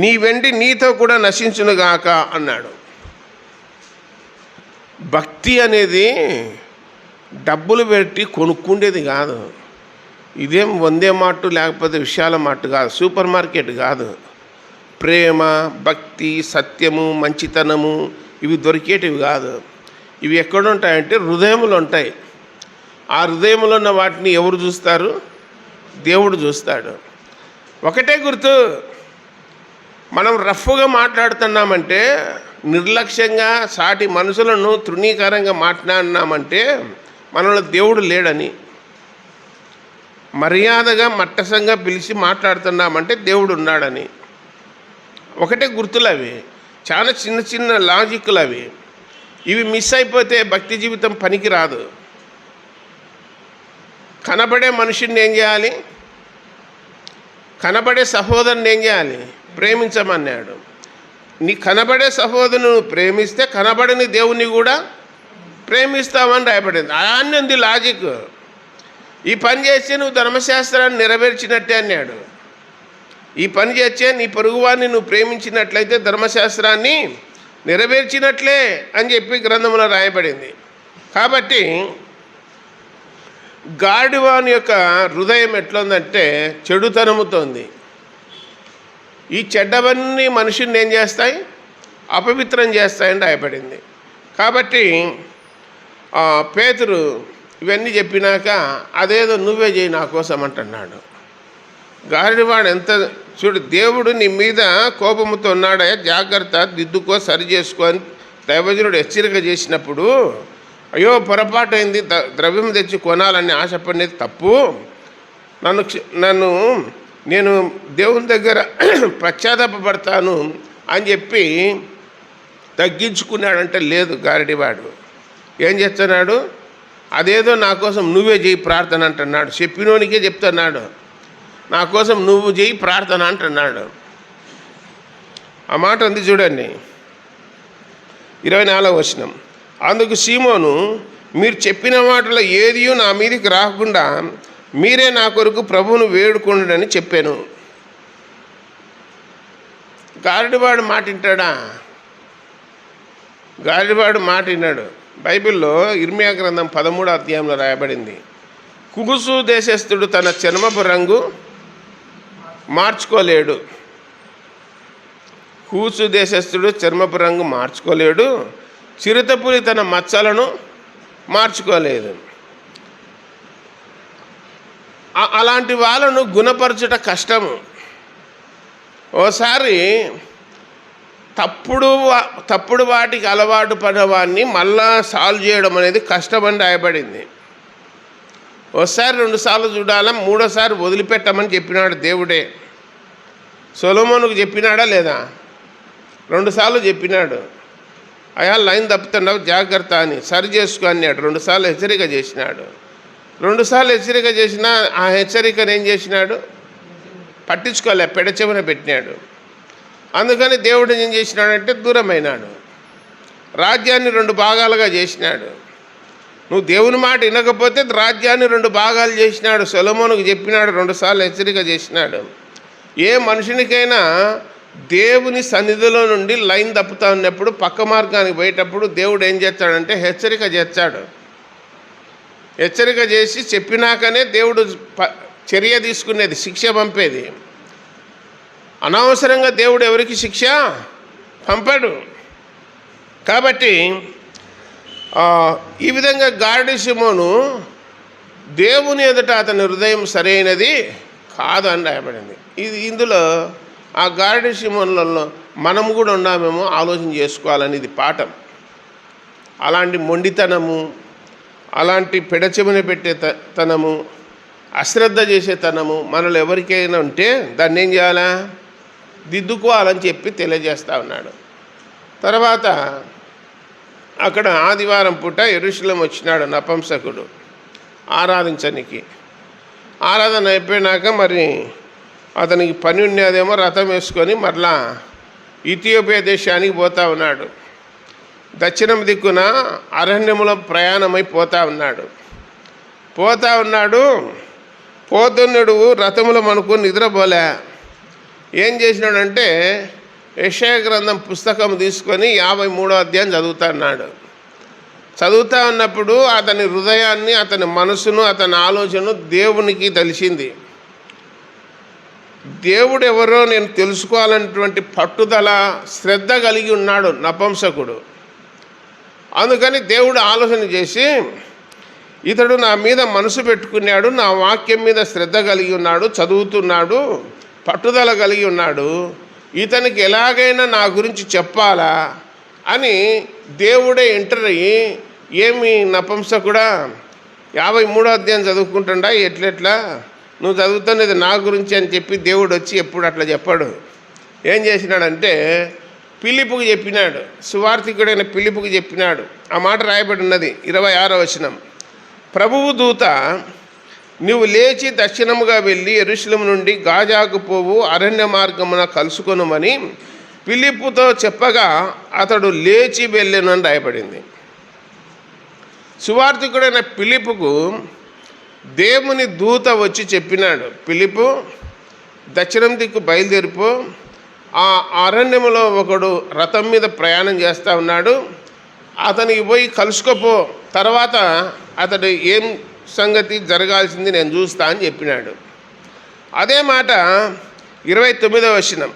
నీ వెండి నీతో కూడా నశించునుగాక అన్నాడు. భక్తి అనేది డబ్బులు పెట్టి కొనుక్కుండేది కాదు. ఇదేం వందే మార్టు లేకపోతే విశాల మార్టు కాదు, సూపర్ మార్కెట్ కాదు. ప్రేమ, భక్తి, సత్యము, మంచితనము ఇవి దొరికేటివి కాదు. ఇవి ఎక్కడుంటాయంటే హృదయములు ఉంటాయి. ఆ హృదయంలో ఉన్న వాటిని ఎవరు చూస్తారు? దేవుడు చూస్తాడు. ఒకటే గుర్తు, మనం రఫ్గా మాట్లాడుతున్నామంటే, నిర్లక్ష్యంగా సాటి మనుషులను తృణీకరంగా మాట్లాడినామంటే మనలో దేవుడు లేడని. మర్యాదగా మట్టసంగా పిలిచి మాట్లాడుతున్నామంటే దేవుడు ఉన్నాడని. ఒకటే గుర్తులు అవి, చాలా చిన్న చిన్న లాజిక్లు అవి. ఇవి మిస్ అయిపోతే భక్తి జీవితం పనికి రాదు. కనబడే మనుషుని ఏం చేయాలి? కనబడే సహోదరుని ఏం చేయాలి? ప్రేమించమన్నాడు. నీ కనబడే సహోదరుని ప్రేమిస్తే కనబడని దేవుని కూడా ప్రేమిస్తామని రాయబడింది. అలానే ఉంది లాజిక్. ఈ పని చేస్తే నువ్వు ధర్మశాస్త్రాన్ని నెరవేర్చినట్టే అన్నాడు. ఈ పని చేస్తే నీ పొరుగువాన్ని నువ్వు ప్రేమించినట్లయితే ధర్మశాస్త్రాన్ని నెరవేర్చినట్లే అని చెప్పి గ్రంథంలో రాయబడింది. కాబట్టి గాడివాని యొక్క హృదయం ఎట్లుందంటే చెడుతనముతో ఉంది. ఈ చెడ్డవన్నీ మనుషుని ఏం చేస్తాయి? అపవిత్రం చేస్తాయని రాయబడింది. కాబట్టి పేతురు ఇవన్నీ చెప్పినాక అదేదో నువ్వే చేయి నా కోసం అంటున్నాడు. గాడివాడు ఎంత చూడు, దేవుడు నీ మీద కోపముతో ఉన్నాడా, జాగ్రత్త, దిద్దుకో, సరి చేసుకో అని దైవజనుడు హెచ్చరిక చేసినప్పుడు, అయ్యో పొరపాటు అయింది, ద్రవ్యం తెచ్చి కొనాలని ఆశపడినది తప్పు, నేను దేవుని దగ్గర పశ్చాత్తాపపడతాను అని చెప్పి తగ్గించుకున్నాడంటే లేదు. గారడివాడు ఏం చేస్తున్నాడు? అదేదో నా కోసం నువ్వే చేయి ప్రార్థన అంటున్నాడు. చెప్పినోనికే చెప్తున్నాడు, నా కోసం నువ్వు చేయి ప్రార్థన అంటున్నాడు. ఆ మాట ఉంది చూడండి, 24వ వచనం, అందుకు సీమోను, మీరు చెప్పిన మాటలో ఏదియూ నా మీదకి రాకుండా మీరే నా కొరకు ప్రభువును వేడుకొండని చెప్పాను. గారడివాడు మాట వింటాడా? గారడివాడు మాట విన్నాడు. బైబిల్లో ఇర్మియా గ్రంథం 13వ అధ్యాయంలో రాయబడింది, కుగుసు దేశస్థుడు తన చర్మపు రంగు మార్చుకోలేడు. కూసు దేశస్థుడు చర్మపు రంగు మార్చుకోలేడు, చిరుతపులి తన మచ్చలను మార్చుకోలేదు. అలాంటి వాళ్ళను గుణపరచుట కష్టము. ఓసారి తప్పుడు వాటికి అలవాటు పడవాన్ని మళ్ళా సాల్వ్ చేయడం అనేది కష్టమని రాయబడింది. ఒకసారి 2 సార్లు చూడాలా, మూడోసారి వదిలిపెట్టమని చెప్పినాడు దేవుడే. సొలొమోనుకు చెప్పినాడా లేదా? 2 సార్లు చెప్పినాడు. అయ్యా లైన్ తప్పుతున్నావు జాగ్రత్త అని, సరి చేసుకో అన్నాడు. 2 సార్లు హెచ్చరిక చేసినాడు. 2 సార్లు హెచ్చరిక చేసినా ఆ హెచ్చరికను ఏం చేసినాడు? పట్టించుకోలే, పెడచెవిన పెట్టినాడు. అందుకని దేవుడు ఏం చేసినాడంటే దూరమైనాడు. రాజ్యాన్ని 2 భాగాలుగా చేసినాడు. నువ్వు దేవుని మాట వినకపోతే రాజ్యాన్ని 2 భాగాలు చేసినాడు. సొలొమోనుకు చెప్పినాడు, 2 సార్లు హెచ్చరిక చేసినాడు. ఏ మనుషునికైనా దేవుని సన్నిధిలో నుండి లైన్ తప్పుతా ఉన్నప్పుడు, పక్క మార్గానికి పోయేటప్పుడు దేవుడు ఏం చేస్తాడంటే హెచ్చరిక చేస్తాడు. హెచ్చరిక చేసి చెప్పినాకనే దేవుడు చర్య తీసుకునేది, శిక్ష పంపేది. అనవసరంగా దేవుడు ఎవరికి శిక్ష పంపడు. కాబట్టి ఈ విధంగా గారడీ సిమోను దేవుని ఎదుట అతని హృదయం సరైనది కాదు అని రాయబడింది. ఇందులో ఆ గారడీ సిమోన్లలో మనము కూడా ఉన్నామేమో ఆలోచన చేసుకోవాలని ఇది పాఠం. అలాంటి మొండితనము, అలాంటి పెడచెవిన పెట్టే తనము, అశ్రద్ధ చేసే తనము మనలో ఎవరికైనా ఉంటే దాన్ని ఏం చేయాలా? దిద్దుకోవాలని చెప్పి తెలియజేస్తూ ఉన్నాడు. తర్వాత అక్కడ ఆదివారం పూట యెరూషలేము వచ్చినాడు నపుంసకుడు ఆరాధించడానికి. ఆరాధన అయిపోయినాక మరి అతనికి పని ఉన్నదేమో రథం వేసుకొని మరలా ఇథియోపియా దేశానికి పోతా ఉన్నాడు. దక్షిణం దిక్కున అరణ్యములో ప్రయాణమై పోతా ఉన్నాడు. పోతున్నడు రథములో మనకు నిద్రపోలే. ఏం చేసినాడంటే యెషయా గ్రంథం పుస్తకం తీసుకొని 53వ అధ్యాయం చదువుతా ఉన్నప్పుడు అతని హృదయాన్ని, అతని మనసును, అతని ఆలోచనను దేవునికి తెలిసింది. దేవుడు ఎవరో నేను తెలుసుకోవాలన్నటువంటి పట్టుదల, శ్రద్ధ కలిగి ఉన్నాడు నపుంసకుడు. అందుకని దేవుడు ఆలోచన చేసి, ఇతడు నా మీద మనసు పెట్టుకున్నాడు, నా వాక్యం మీద శ్రద్ధ కలిగి ఉన్నాడు, చదువుతున్నాడు, పట్టుదల కలిగి ఉన్నాడు, ఇతనికి ఎలాగైనా నా గురించి చెప్పాలా అని దేవుడే ఎంటర్ అయ్యి, ఏమి నపుంసకుడా 53వ అధ్యాయం చదువుకుంటుండా, ఎట్లెట్లా నువ్వు చదువుతున్నది నా గురించి అని చెప్పి దేవుడు వచ్చి ఎప్పుడు అట్లా చెప్పాడు. ఏం చేసినాడంటే ఫిలిప్పుకు చెప్పినాడు, సువార్థికుడైన ఫిలిప్పుకు చెప్పినాడు. ఆ మాట రాయబడి ఉన్నది 26వ వచనం. ప్రభువు దూత, నువ్వు లేచి దక్షిణముగా వెళ్ళి యెరూషలేము నుండి గాజాకు పోవు అరణ్య మార్గమున కలుసుకొనుమని ఫిలిప్పుతో చెప్పగా అతడు లేచి వెళ్ళెను అని రాయబడింది. సువార్థికుడైన ఫిలిప్పుకు దేవుని దూత వచ్చి చెప్పినాడు, ఫిలిప్పు దక్షిణం దిక్కు బయలుదేరిపో, ఆ అరణ్యములో ఒకడు రథం మీద ప్రయాణం చేస్తూ ఉన్నాడు, అతనికి పోయి కలుసుకోపో, తర్వాత అతడు ఏం సంగతి జరగాల్సింది నేను చూస్తా అని చెప్పినాడు. అదే మాట 29వ వచనం.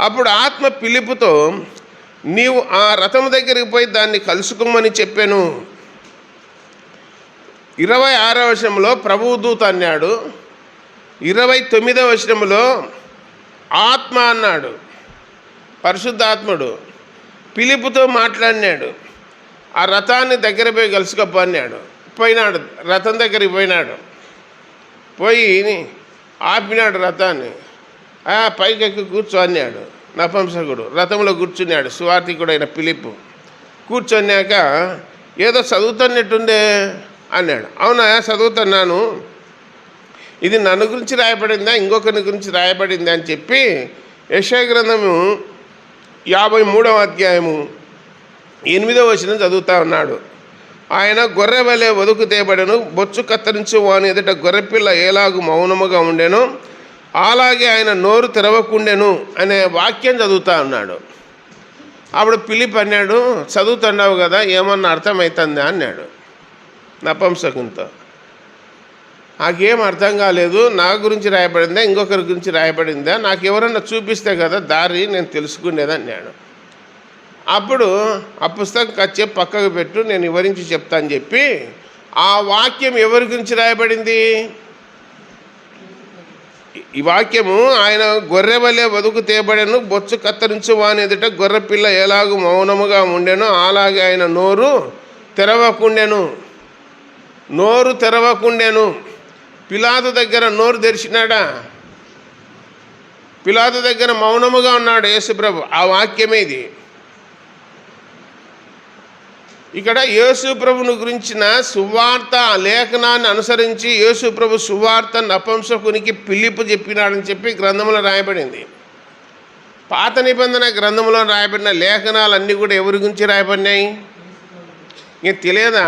అప్పుడు ఆత్మ ఫిలిప్పుతో, నీవు ఆ రథం దగ్గరికి పోయి దాన్ని కలుసుకోమని చెప్పాను. 26వ వచనంలో ప్రభువు దూత అన్నాడు. 29వ వచనంలో ఆత్మ అన్నాడు, పరిశుద్ధాత్ముడు ఫిలిప్పుతో మాట్లాడినాడు. ఆ రథాన్ని దగ్గర పోయి కలుసుకోపో అన్నాడు. పోయినాడు, రథం దగ్గరికి పోయి ఆపినాడు రథాన్ని. పైకెక్కి కూర్చో అన్నాడు నపుంసకుడు. రథంలో కూర్చున్నాడు సువార్థికుడైన ఫిలిప్పు. కూర్చొన్నాక ఏదో చదువుతున్నట్టుండే అన్నాడు. అవునా, చదువుతున్నాను, ఇది నన్ను గురించి రాయబడిందా ఇంకొకరి గురించి రాయబడిందా అని చెప్పి యెషయా గ్రంథము 53వ అధ్యాయము 8వ వచనం చదువుతా ఉన్నాడు. ఆయన గొర్రె వలె వదుకు తేబడెను, బొచ్చు కత్తిరించు వాని ఎదుట గొర్రెపిల్ల ఏలాగు మౌనముగా ఉండెను, అలాగే ఆయన నోరు తెరవకుండెను అనే వాక్యం చదువుతా ఉన్నాడు. అప్పుడు ఫిలిప్ అన్నాడు, చదువుతున్నావు కదా, ఏమన్నా అర్థమవుతుందా అన్నాడు నపుంసకునితో. నాకేం అర్థం కాలేదు, నా గురించి రాయబడిందా ఇంకొకరి గురించి రాయబడిందా, నాకు ఎవరన్నా చూపిస్తే కదా దారి నేను తెలుసుకునేది అన్నాడు. అప్పుడు ఆ పుస్తకం కచ్చి పక్కకు పెట్టు, నేను వివరించి చెప్తా అని చెప్పి ఆ వాక్యం ఎవరి గురించి రాయబడింది? ఈ వాక్యము ఆయన గొర్రె వలె వదుకు తేబడెను, బొచ్చు కత్తిరించు వాని ఎదుట గొర్రె పిల్ల ఎలాగూ మౌనముగా ఉండెను, అలాగే ఆయన నోరు తెరవకుండెను. నోరు తెరవకుండాను. పిలాతు దగ్గర నోరు తెరిచినాడా? పిలాతు దగ్గర మౌనముగా ఉన్నాడు యేసుప్రభు. ఆ వాక్యమే ఇది. ఇక్కడ యేసుప్రభుని గురించిన సువార్త లేఖనాన్ని అనుసరించి యేసుప్రభు సువార్త నపుంసకునికి ఫిలిప్పు చెప్పినాడని చెప్పి గ్రంథంలో రాయబడింది. పాత నిబంధన గ్రంథంలో రాయబడిన లేఖనాలన్నీ కూడా ఎవరి గురించి రాయబడినాయి? ఇంక తెలియదా?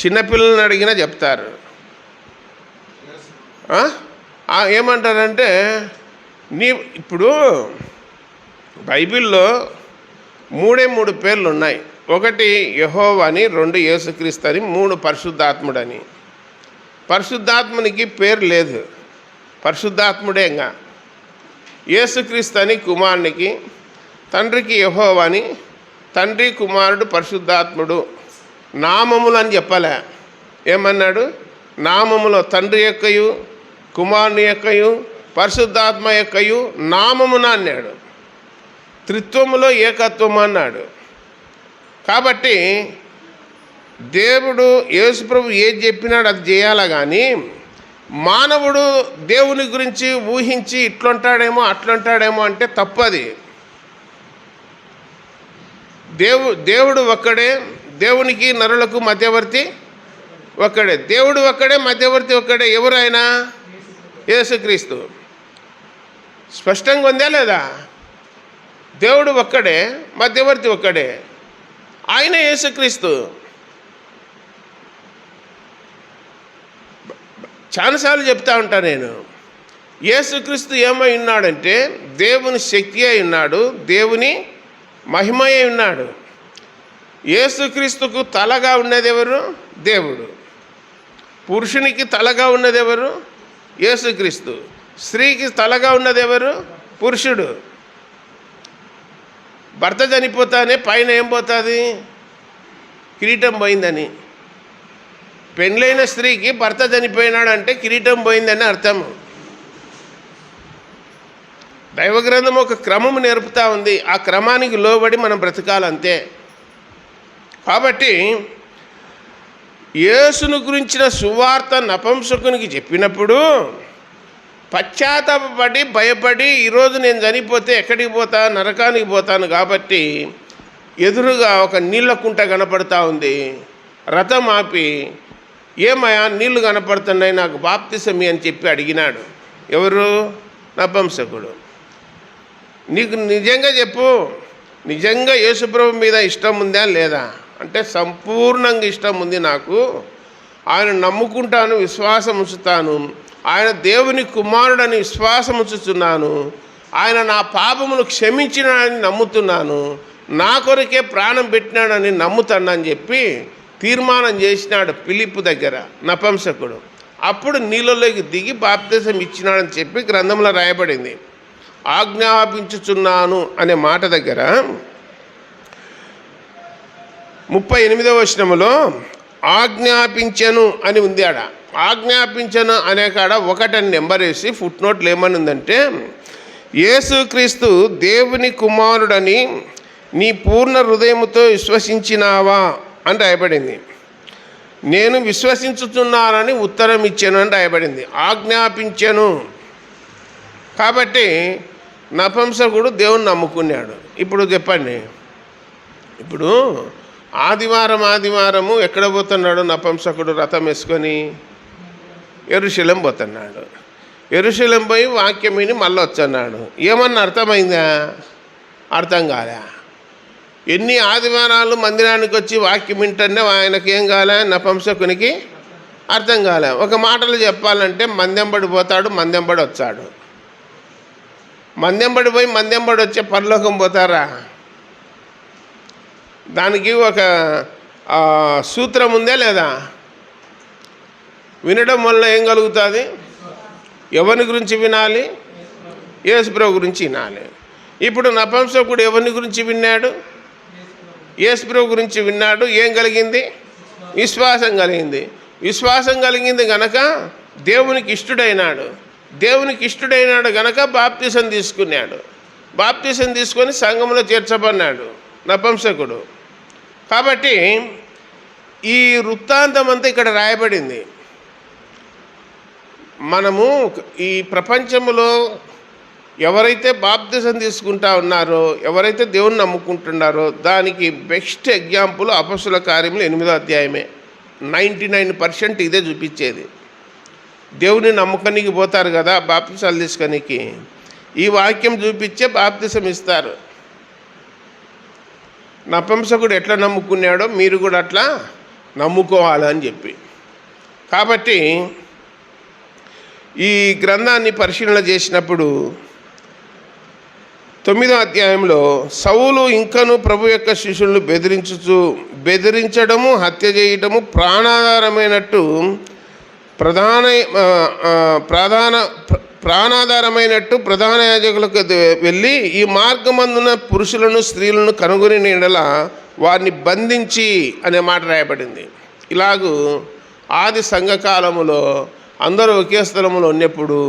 చిన్నపిల్లల్ని అడిగినా చెప్తారు. ఏమంటారంటే ఇప్పుడు బైబిల్లో 3 పేర్లు ఉన్నాయి. 1 యెహోవా అని, 2 యేసుక్రీస్తు అని, 3 పరిశుద్ధాత్ముడని. పరిశుద్ధాత్మునికి పేరు లేదు, పరిశుద్ధాత్ముడే. ఇంకా యేసుక్రీస్తు అని కుమారునికి, తండ్రికి యెహోవా అని, తండ్రి కుమారుడు పరిశుద్ధాత్ముడు. నామములు అని చెప్పలే. ఏమన్నాడు? నామములో తండ్రి యొక్కయు కుమారుని యొక్కయు పరిశుద్ధాత్మ యొక్కయు నామమున అన్నాడు. త్రిత్వములో ఏకత్వము అన్నాడు. కాబట్టి దేవుడు యేసుప్రభు ఏది చెప్పినాడు అది చేయాలా కానీ మానవుడు దేవుని గురించి ఊహించి ఇట్లుంటాడేమో అట్లుంటాడేమో అంటే తప్పది. దేవుడు ఒక్కడే, దేవునికి నరులకు మధ్యవర్తి ఒక్కడే. దేవుడు ఒక్కడే, మధ్యవర్తి ఒక్కడే. ఎవరైనా? యేసుక్రీస్తు. స్పష్టంగా ఉందా లేదా? దేవుడు ఒక్కడే, మధ్యవర్తి ఒక్కడే, ఆయన యేసుక్రీస్తు. చాలాసార్లు చెప్తా ఉంటా నేను, యేసుక్రీస్తు ఏమై ఉన్నాడంటే దేవుని శక్తి అయి ఉన్నాడు, దేవుని మహిమ అయి ఉన్నాడు. యేసుక్రీస్తుకు తలగా ఉన్నది ఎవరు? దేవుడు. పురుషునికి తలగా ఉన్నది ఎవరు? యేసుక్రీస్తు. స్త్రీకి తలగా ఉన్నది ఎవరు? పురుషుడు. భర్త చనిపోతానే పైన ఏం పోతుంది? కిరీటం పోయిందని. పెళ్ళైన స్త్రీకి భర్త చనిపోయినాడంటే కిరీటం పోయిందని అర్థము. దైవగ్రంథం ఒక క్రమము నేర్పుతూ ఉంది. ఆ క్రమానికి లోబడి మనం బ్రతకాలంతే. కాబట్టి యేసును గురించిన సువార్త నపుంసకునికి చెప్పినప్పుడు పశ్చాత్తాపపడి భయపడి ఈరోజు నేను చనిపోతే ఎక్కడికి పోతా? నరకానికి పోతాను. కాబట్టి ఎదురుగా ఒక నీళ్ళ కుంట కనపడతా ఉంది. రథం ఆపి, ఏమయ్యా నీళ్లు కనపడుతున్నాయి, నాకు బాప్తిసమి అని చెప్పి అడిగినాడు. ఎవరు? నపుంసకుడు. నీకు నిజంగా చెప్పు, నిజంగా యేసుప్రభు మీద ఇష్టం ఉందా లేదా అంటే సంపూర్ణంగా ఇష్టం ఉంది నాకు. ఆయన నమ్ముకుంటాను, విశ్వాసం ఉంచుతాను. ఆయన దేవుని కుమారుడని విశ్వాసం ఉంచుతున్నాను. ఆయన నా పాపములు క్షమించినాడని నమ్ముతున్నాను. నా కొరకే ప్రాణం పెట్టినాడని నమ్ముతానని చెప్పి తీర్మానం చేసినాడు ఫిలిప్పు దగ్గర నపుంసకుడు. అప్పుడు నీళ్ళలోకి దిగి బాప్తిసం ఇచ్చినాడని చెప్పి గ్రంథంలో రాయబడింది. ఆజ్ఞాపించుచున్నాను అనే మాట దగ్గర 38వ వచనములో ఆజ్ఞాపించను అని ఉంది. ఆడ ఆజ్ఞాపించను అనే కాడ 1 అని నెంబర్ వేసి ఫుట్ నోట్లు ఏమని ఉందంటే, యేసుక్రీస్తు దేవుని కుమారుడని నీ పూర్ణ హృదయముతో విశ్వసించినావా అని రాయబడింది. నేను విశ్వసించుతున్నానని ఉత్తరం ఇచ్చాను అని రాయబడింది. ఆజ్ఞాపించను. కాబట్టి నపుంసకుడు దేవుని నమ్ముకున్నాడు. ఇప్పుడు చెప్పండి, ఇప్పుడు ఆదివారము ఎక్కడ పోతున్నాడు నపుంసకుడు? రథం వేసుకొని యెరూషలేం పోతున్నాడు. యెరూషలేం పోయి వాక్యం విని మళ్ళీ వచ్చన్నాడు. ఏమన్నా అర్థమైందా? అర్థం కాలే. ఎన్ని ఆదివారాలు మందిరానికి వచ్చి వాక్యం వింటనే ఆయనకి ఏం కాలే? నపుంసకునికి అర్థం కాలే. ఒక మాటలు చెప్పాలంటే మందెంబడి పోతాడు, మందెంబడి వచ్చాడు. మందెంబడి పోయి మందెంబడి వచ్చే పరలోకం పోతారా? దానికి ఒక సూత్రం ఉందే లేదా? వినడం వల్ల ఏం కలుగుతుంది? ఎవరి గురించి వినాలి? యేసుప్రభు గురించి వినాలి. ఇప్పుడు నపుంసకుడు ఎవరిని గురించి విన్నాడు? యేసుప్రభు గురించి విన్నాడు. ఏం కలిగింది? విశ్వాసం కలిగింది. విశ్వాసం కలిగింది గనక దేవునికి ఇష్టడైనాడు. దేవునికి ఇష్టడైనాడు గనక బాప్తిసం తీసుకున్నాడు. బాప్తిసం తీసుకొని సంఘంలో చేర్చబడినాడు నపుంసకుడు. కాబట్టి ఈ వృత్తాంతం అంతా ఇక్కడ రాయబడింది. మనము ఈ ప్రపంచంలో ఎవరైతే బాప్తిసం తీసుకుంటా ఉన్నారో, ఎవరైతే దేవుని నమ్ముకుంటున్నారో దానికి బెస్ట్ ఎగ్జాంపుల్ అపొస్తలుల కార్యములు 8వ అధ్యాయమే. 99% ఇదే చూపించేది. దేవుని నమ్మకానికి పోతారు కదా బాప్తిసాలు తీసుకొనికి, ఈ వాక్యం చూపించే బాప్తిసం ఇస్తారు. నపుంసకుడు ఎట్లా నమ్ముకున్నాడో మీరు కూడా అట్లా నమ్ముకోవాలని చెప్పి. కాబట్టి ఈ గ్రంథాన్ని పరిశీలన చేసినప్పుడు 9వ అధ్యాయంలో సౌలు ఇంకను ప్రభు యొక్క శిష్యులను బెదిరించడము, హత్య చేయడము ప్రాణాధారమైనట్టు ప్రధాన యాజకులకు వెళ్ళి ఈ మార్గమందున పురుషులను స్త్రీలను కనుగొని నీడల వారిని బంధించి అనే మాట రాయబడింది. ఇలాగూ ఆది సంఘకాలములో అందరూ ఒకే స్థలంలో ఉన్నప్పుడు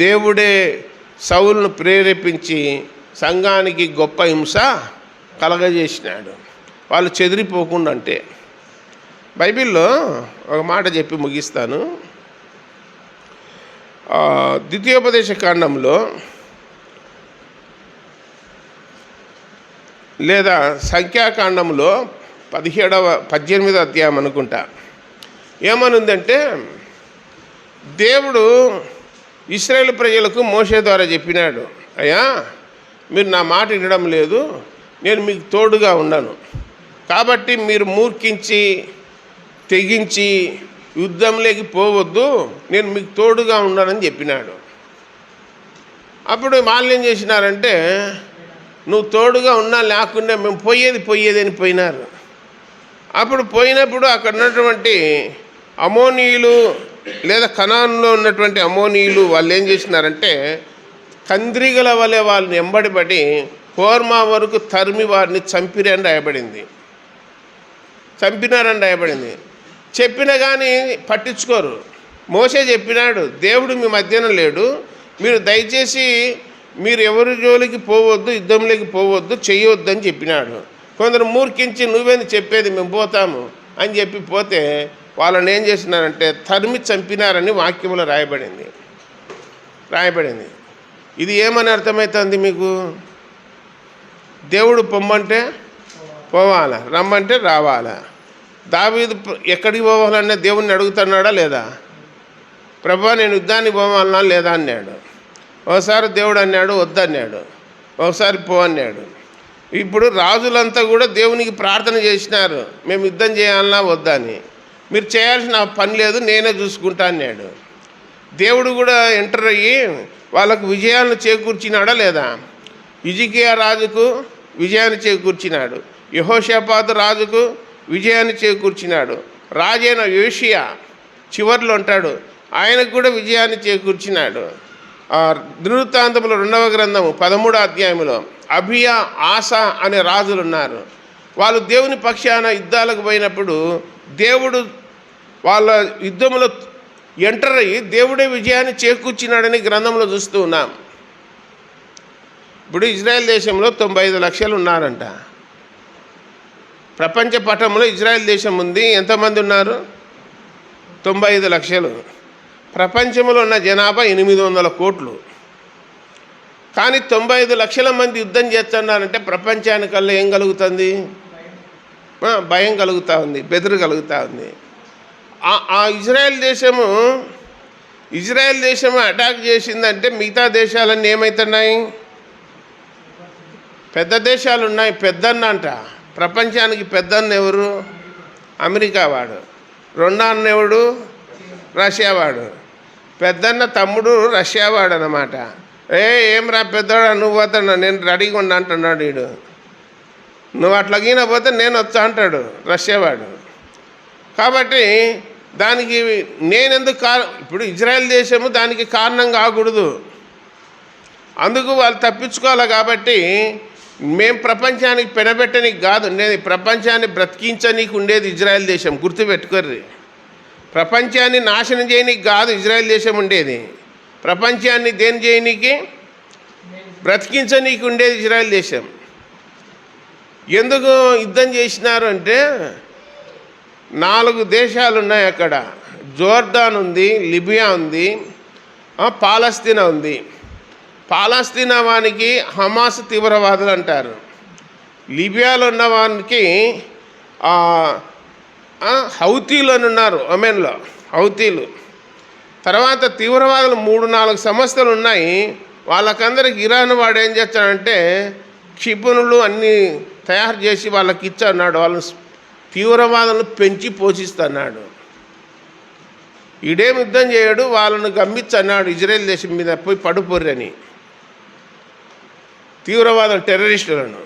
దేవుడే సౌలును ప్రేరేపించి సంఘానికి గొప్ప హింస కలగజేసినాడు, వాళ్ళు చెదిరిపోకుండా. అంటే బైబిల్లో ఒక మాట చెప్పి ముగిస్తాను. ద్వితీయోపదేశ కాండంలో లేదా సంఖ్యాకాండంలో 18వ అధ్యాయం అనుకుంటా ఏమనుందంటే, దేవుడు ఇశ్రాయేలు ప్రజలకు మోషే ద్వారా చెప్పినాడు, అయ్యా మీరు నా మాట వినడం లేదు, నేను మీకు తోడుగా ఉన్నాను, కాబట్టి మీరు మూర్ఖించి తెగించి యుద్ధంలోకి పోవద్దు, నేను మీకు తోడుగా ఉన్నానని చెప్పినాడు. అప్పుడు వాళ్ళు ఏం చేసినారంటే, నువ్వు తోడుగా ఉన్నా లేకుండా మేము పోయేది అని పోయినారు. అప్పుడు పోయినప్పుడు అక్కడ ఉన్నటువంటి అమోనీయులు లేదా కనానులో ఉన్నటువంటి అమోనీయులు వాళ్ళు ఏం చేసినారంటే కంద్రిగల వలె వాళ్ళని ఎంబడిపడి హోర్మా వరకు తరిమి వారిని చంపినారని రాయబడింది. చెప్పినా కానీ పట్టించుకోరు. మోషే చెప్పినాడు, దేవుడు మీ మధ్యన లేడు, మీరు దయచేసి మీరు ఎవరి జోలికి పోవద్దు, యుద్ధంలోకి పోవద్దు, చేయవద్దు అని చెప్పినాడు. కొందరు మూర్ఖించి నువ్వేంది చెప్పేది, మేము పోతాము అని చెప్పి పోతే వాళ్ళని ఏం చేసినారంటే తరిమి చంపినారని వాక్యంలో రాయబడింది. ఇది ఏమని అర్థమవుతుంది మీకు? దేవుడు పొమ్మంటే పోవాలా, రమ్మంటే రావాలా. దావీదు ఎక్కడికి పోవాలన్నా దేవుణ్ణి అడుగుతున్నాడా లేదా? ప్రభా నేను యుద్ధానికి పోవాలన్నా లేదా అన్నాడు. ఒకసారి దేవుడు అన్నాడు వద్దన్నాడు, ఒకసారి పో అన్నాడు. ఇప్పుడు రాజులంతా కూడా దేవునికి ప్రార్థన చేసినారు, మేము యుద్ధం చేయాలన్నా వద్దని. మీరు చేయాల్సిన పని లేదు, నేనే చూసుకుంటా అన్నాడు. దేవుడు కూడా ఎంటర్ అయ్యి వాళ్ళకు విజయాలను చేకూర్చినాడా లేదా? హిజ్కియా రాజుకు విజయాన్ని చేకూర్చినాడు, యెహోషాపాతు రాజుకు విజయాన్ని చేకూర్చినాడు, రాజైన యోషియా చివర్లో ఉంటాడు, ఆయనకు కూడా విజయాన్ని చేకూర్చినాడు. దినవృత్తాంతముల 2వ గ్రంథము 13వ అధ్యాయంలో అబియా, ఆసా అనే రాజులు ఉన్నారు. వాళ్ళు దేవుని పక్షాన యుద్ధాలకు పోయినప్పుడు దేవుడు వాళ్ళ యుద్ధంలో ఎంటర్ అయ్యి దేవుడే విజయాన్ని చేకూర్చినాడని గ్రంథంలో చూస్తూ ఉన్నాం. ఇప్పుడు ఇజ్రాయెల్ దేశంలో 95 లక్షలు ఉన్నారంట. ప్రపంచ పటంలో ఇజ్రాయెల్ దేశం ఉంది, ఎంతమంది ఉన్నారు? 95 లక్షలు. ప్రపంచంలో ఉన్న జనాభా 800 కోట్లు. కానీ 95 లక్షల మంది యుద్ధం చేస్తున్నారంటే ప్రపంచానికల్లా ఏం కలుగుతుంది? భయం కలుగుతూ ఉంది, బెదురు కలుగుతూ ఉంది. ఆ ఇజ్రాయెల్ దేశము అటాక్ చేసిందంటే మిగతా దేశాలన్నీ ఏమవుతున్నాయి? పెద్ద దేశాలు ఉన్నాయి. పెద్దన్న అంట, ప్రపంచానికి పెద్దన్న ఎవరు? అమెరికా వాడు. రెండో అన్న ఎవడు? రష్యా వాడు. పెద్దన్న తమ్ముడు రష్యా వాడు అన్నమాట. ఏం రా పెద్దవాడు, నువ్వు పోతాడు, నేను రెడీగా ఉన్నా అంటున్నాడు వీడు. నువ్వు అట్లాగిన పోతే నేను వచ్చా అంటాడు రష్యా వాడు. కాబట్టి దానికి నేనెందుకు ఇప్పుడు ఇజ్రాయెల్ దేశము దానికి కారణం కాకూడదు, అందుకు వాళ్ళు తప్పించుకోవాలి. కాబట్టి మేము ప్రపంచానికి పెనబెట్టనికి కాదు, నేను ప్రపంచాన్ని బ్రతికించనీకి ఉండేది ఇజ్రాయెల్ దేశం, గుర్తుపెట్టుకోర్రి. ప్రపంచాన్ని నాశనం చేయనీకి కాదు ఇజ్రాయెల్ దేశం ఉండేది, ప్రపంచాన్ని దేని చేయనీకి? బ్రతికించనీకి ఉండేది ఇజ్రాయెల్ దేశం. ఎందుకు యుద్ధం చేసినారు అంటే 4 దేశాలు ఉన్నాయి అక్కడ. జోర్డాన్ ఉంది, లిబియా ఉంది, పాలస్తీనా ఉంది. పాలస్తీనా వానికి హమాస్ తీవ్రవాదులు అంటారు. లిబియాలో ఉన్న వానికి హౌతీలు అని ఉన్నారు, ఒమెన్లో హౌతీలు. తర్వాత తీవ్రవాదులు 3-4 సంస్థలు ఉన్నాయి. వాళ్ళకందరికి ఇరాన్ వాడు ఏం చేస్తాడంటే క్షిపణులు అన్నీ తయారు చేసి వాళ్ళకి ఇచ్చన్నాడు. వాళ్ళని తీవ్రవాదులను పెంచి పోషిస్తున్నాడు. ఈడేం యుద్ధం చేయడు, వాళ్ళను గమ్మిచ్చన్నాడు ఇజ్రాయెల్ దేశం మీద పోయి పడుపోర్రని, తీవ్రవాదులు టెర్రరిస్టులను.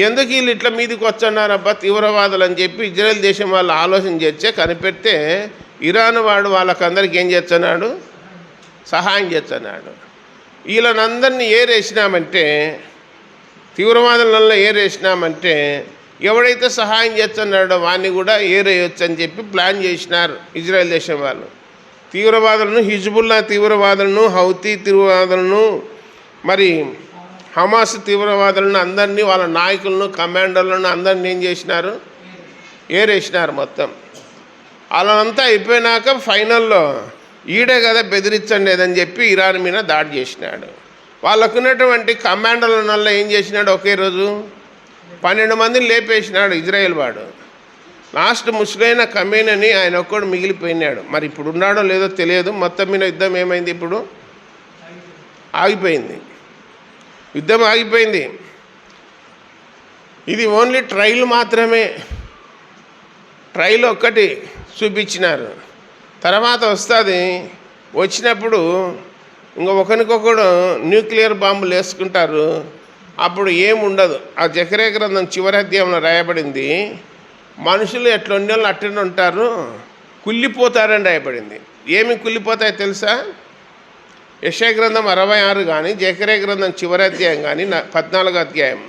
ఎందుకు వీళ్ళు ఇట్లా మీదకి వచ్చన్నారబ్బా తీవ్రవాదులు అని చెప్పి ఇజ్రాయెల్ దేశం వాళ్ళు ఆలోచన చేస్తే కనిపెడితే ఇరాన్ వాడు వాళ్ళకందరికి ఏం చేస్తున్నాడు, సహాయం చేస్తున్నాడు. వీళ్ళనందరినీ ఏరేసినామంటే, తీవ్రవాదులలో ఏరేసినామంటే ఎవడైతే సహాయం చేస్తున్నాడో వాడిని కూడా ఏరేయొచ్చు అని చెప్పి ప్లాన్ చేసినారు ఇజ్రాయెల్ దేశం వాళ్ళు. తీవ్రవాదులను, హిజ్బుల్లా తీవ్రవాదులను, హౌతీ తీవ్రవాదులను, మరి హమాస్ తీవ్రవాదులను అందరినీ, వాళ్ళ నాయకులను, కమాండర్లను అందరినీ ఏం చేసినారు, ఏరేసినారు మొత్తం. వాళ్ళంతా అయిపోయినాక ఫైనల్లో ఈడే కదా బెదిరించండి లేదని చెప్పి ఇరాన్ మీద దాడి చేసినాడు. వాళ్ళకున్నటువంటి కమాండర్ల ఏం చేసినాడు, ఒకే రోజు 12 మందిని లేపేసినాడు ఇజ్రాయెల్ వాడు. లాస్ట్ ముస్లైన కమేనని ఆయన ఒక్కడు మిగిలిపోయినాడు. మరి ఇప్పుడు ఉన్నాడో లేదో తెలియదు. మొత్తం మీద యుద్ధం ఏమైంది, ఇప్పుడు ఆగిపోయింది, యుద్ధం ఆగిపోయింది. ఇది ఓన్లీ ట్రయల్ మాత్రమే, ట్రయల్ ఒక్కటి చూపించినారు. తర్వాత వస్తుంది, వచ్చినప్పుడు ఇంకా ఒకరికొకడు న్యూక్లియర్ బాంబులు వేసుకుంటారు. అప్పుడు ఏముండదు. ఆ జకర్యా గ్రంథం చివరి అధ్యాయంలో రాయబడింది, మనుషులు ఎట్లా ఉండేవాళ్ళు అట్లనే ఉంటారు, కుళ్ళిపోతారని రాయబడింది. ఏమి కుళ్ళిపోతాయో తెలుసా? యెషయా గ్రంథం 66 కానీ, జకర్యా గ్రంథం చివరి అధ్యాయం కానీ, 14వ అధ్యాయం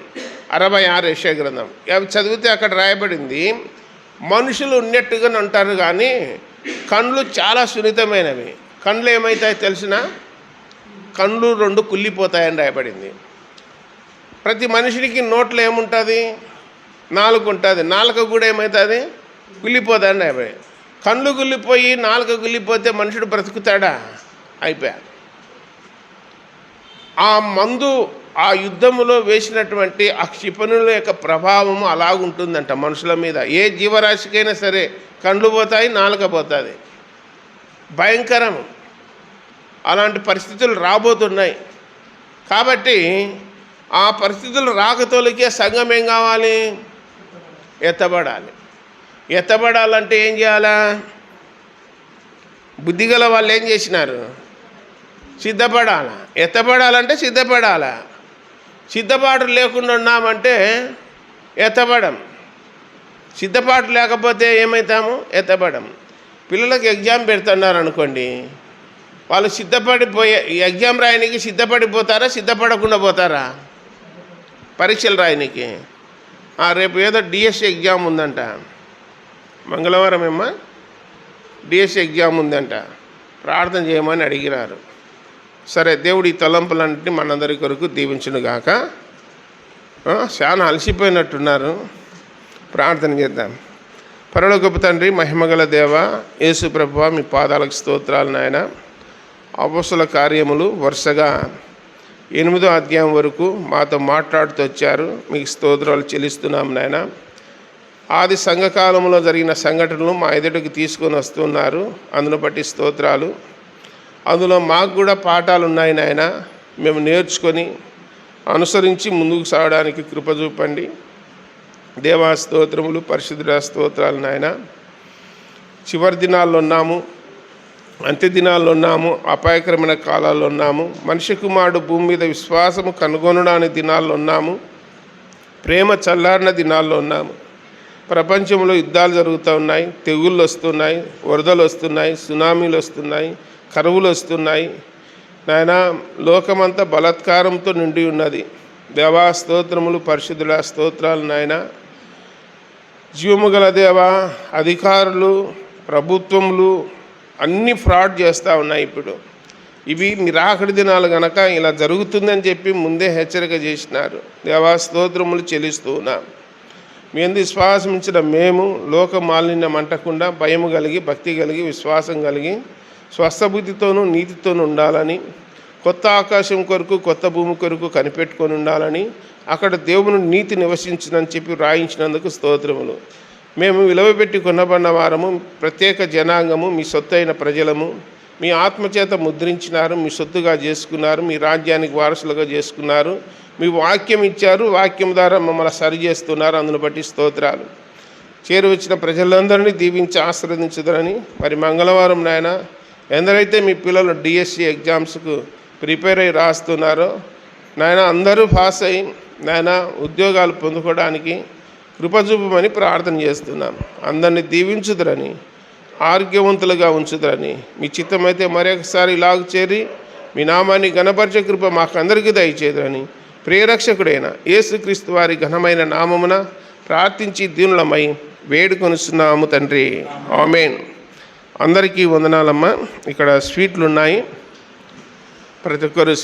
66 యెషయా గ్రంథం అవి చదివితే అక్కడ రాయబడింది, మనుషులు ఉన్నట్టుగానే ఉంటారు కానీ కండ్లు చాలా సున్నితమైనవి. కండ్లు ఏమవుతాయో తెలిసిన, కండ్లు 2 కుళ్ళిపోతాయని రాయబడింది. ప్రతి మనిషికి నోట్లో ఏముంటుంది, నాలుక ఉంటుంది. నాలుక కూడా ఏమవుతుంది, కుళ్ళిపోతుందని రాయబడింది. కళ్ళు కుళ్ళిపోయి నాలుక కుళ్ళిపోతే మనుషుడు బ్రతుకుతాడా? అయిపోయా. ఆ మందు, ఆ యుద్ధములో వేసినటువంటి ఆ క్షిపణుల యొక్క ప్రభావము అలాగుంటుందంట మనుషుల మీద. ఏ జీవరాశికైనా సరే కండ్లు పోతాయి, నాలుక పోతుంది. భయంకరం. అలాంటి పరిస్థితులు రాబోతున్నాయి. కాబట్టి ఆ పరిస్థితులు రాకతోలికే సంఘం ఏం కావాలి, ఎత్తబడాలి. ఎత్తబడాలంటే ఏం చేయాలా? బుద్ధిగల వాళ్ళు ఏం చేసినారు, సిద్ధపడాలా. ఎత్తబడాలంటే సిద్ధపడాలా. సిద్ధపాటు లేకుండా ఉన్నామంటే ఎత్తబడం. సిద్ధపాటు లేకపోతే ఏమవుతాము, ఎత్తబడం. పిల్లలకు ఎగ్జామ్ పెడుతున్నారు అనుకోండి, వాళ్ళు సిద్ధపడిపోయే ఎగ్జామ్ రాయనికి సిద్ధపడిపోతారా, సిద్ధపడకుండా పోతారా? పరీక్షలు రాయనికి. రేపు ఏదో డిఎస్సి ఎగ్జామ్ ఉందంట, మంగళవారం ఏమో డిఎస్సి ఎగ్జామ్ ఉందంట, ప్రార్థన చేయమని అడిగినారు. సరే, దేవుడి తలంపులన్నింటినీ మనందరి కొరకు దీవించునుగాక. చాలా అలసిపోయినట్టున్నారు, ప్రార్థన చేద్దాం. పరలోకపు తండ్రి, మహిమగల దేవ, యేసు ప్రభువా, మీ పాదాలకు స్తోత్రాలు నాయన. అపోస్తల కార్యములు వరుసగా 8వ అధ్యాయం వరకు మాతో మాట్లాడుతూ వచ్చారు. మీకు స్తోత్రాలు చెల్లిస్తున్నాం నాయన. ఆది సంఘకాలంలో జరిగిన సంఘటనలు మా ఎదుటికి తీసుకొని వస్తున్నారు, అందును బట్టి స్తోత్రాలు. అందులో మాకు కూడా పాఠాలు ఉన్నాయి నాయన. మేము నేర్చుకొని అనుసరించి ముందుకు సాగడానికి కృప చూపండి. దేవా స్తోత్రములు, పరిశుద్ధుడా స్తోత్రాలు నాయన. చివరి దినాల్లో ఉన్నాము, అంత్య దినాల్లో ఉన్నాము, అపాయకరమైన కాలాల్లో ఉన్నాము. మనిషి కుమారుడు భూమి మీద విశ్వాసము కనుగొనడానికి దినాల్లో ఉన్నాము, ప్రేమ చల్లారిన దినాల్లో ఉన్నాము. ప్రపంచంలో యుద్ధాలు జరుగుతూ ఉన్నాయి, తెగుళ్ళు వస్తున్నాయి, వరదలు వస్తున్నాయి, సునామీలు వస్తున్నాయి, కరువులు వస్తున్నాయి నాయన. లోకమంతా బలాత్కారంతో నిండి ఉన్నది. దేవా స్తోత్రములు, పరిశుద్ధుల స్తోత్రాలు నాయన. జీవము గల దేవా, అధికారులు, ప్రభుత్వములు అన్నీ ఫ్రాడ్ చేస్తూ ఉన్నాయి. ఇప్పుడు ఇవి నిరాకరి దినాలు గనక ఇలా జరుగుతుందని చెప్పి ముందే హెచ్చరిక చేసినారు. దేవా స్తోత్రములు చెల్లిస్తూ ఉన్నాం. మీ అందు విశ్వాసం ఉంచిన మేము లోక మాలిన్యం అంటకుండా భయము కలిగి, భక్తి కలిగి, విశ్వాసం కలిగి, స్వస్థబుద్ధితోనూ నీతితోనూ ఉండాలని, కొత్త ఆకాశం కొరకు, కొత్త భూమి కొరకు కనిపెట్టుకొని ఉండాలని, అక్కడ దేవుని నీతి నివసించునని చెప్పి రాయించినందుకు స్తోత్రములు. మేము విలువబెట్టి కొనబడిన వారము, ప్రత్యేక జనాంగము, మీ సొత్తు అయిన ప్రజలము, మీ ఆత్మచేత ముద్రించినారు, మీ సొత్తుగా చేసుకున్నారు, మీ రాజ్యానికి వారసులుగా చేసుకున్నారు, మీ వాక్యం ఇచ్చారు, వాక్యం ద్వారా మమ్మల్ని సరి చేస్తున్నారు. అందును బట్టి స్తోత్రాలు. చేరువచ్చిన ప్రజలందరినీ దీవించి ఆశీర్వదించుదరని. మరి మంగళవారం నాయన ఎందరైతే మీ పిల్లలు డిఎస్సి ఎగ్జామ్స్కు ప్రిపేర్ అయ్యి రాస్తున్నారో నాయన, అందరూ పాస్ అయ్యి నాయన ఉద్యోగాలు పొందుకోవడానికి కృపచూపమని ప్రార్థన చేస్తున్నాం. అందరినీ దీవించుదరని, ఆరోగ్యవంతులుగా ఉంచుదరని. మీ చిత్తమైతే మరొకసారి ఇలాగ చేరి మీ నామాన్ని ఘనపరిచే కృప మాకందరికీ దయచేదురని ప్రియరక్షకుడైన యేసుక్రీస్తు వారి ఘనమైన నామమున ప్రార్థించి దీనులమై వేడుకొనిస్తున్నాము తండ్రి. ఆమేన్. అందరికీ వందనాలమ్మా. ఇక్కడ స్వీట్లు ఉన్నాయి. ప్రతి ఒక్కరు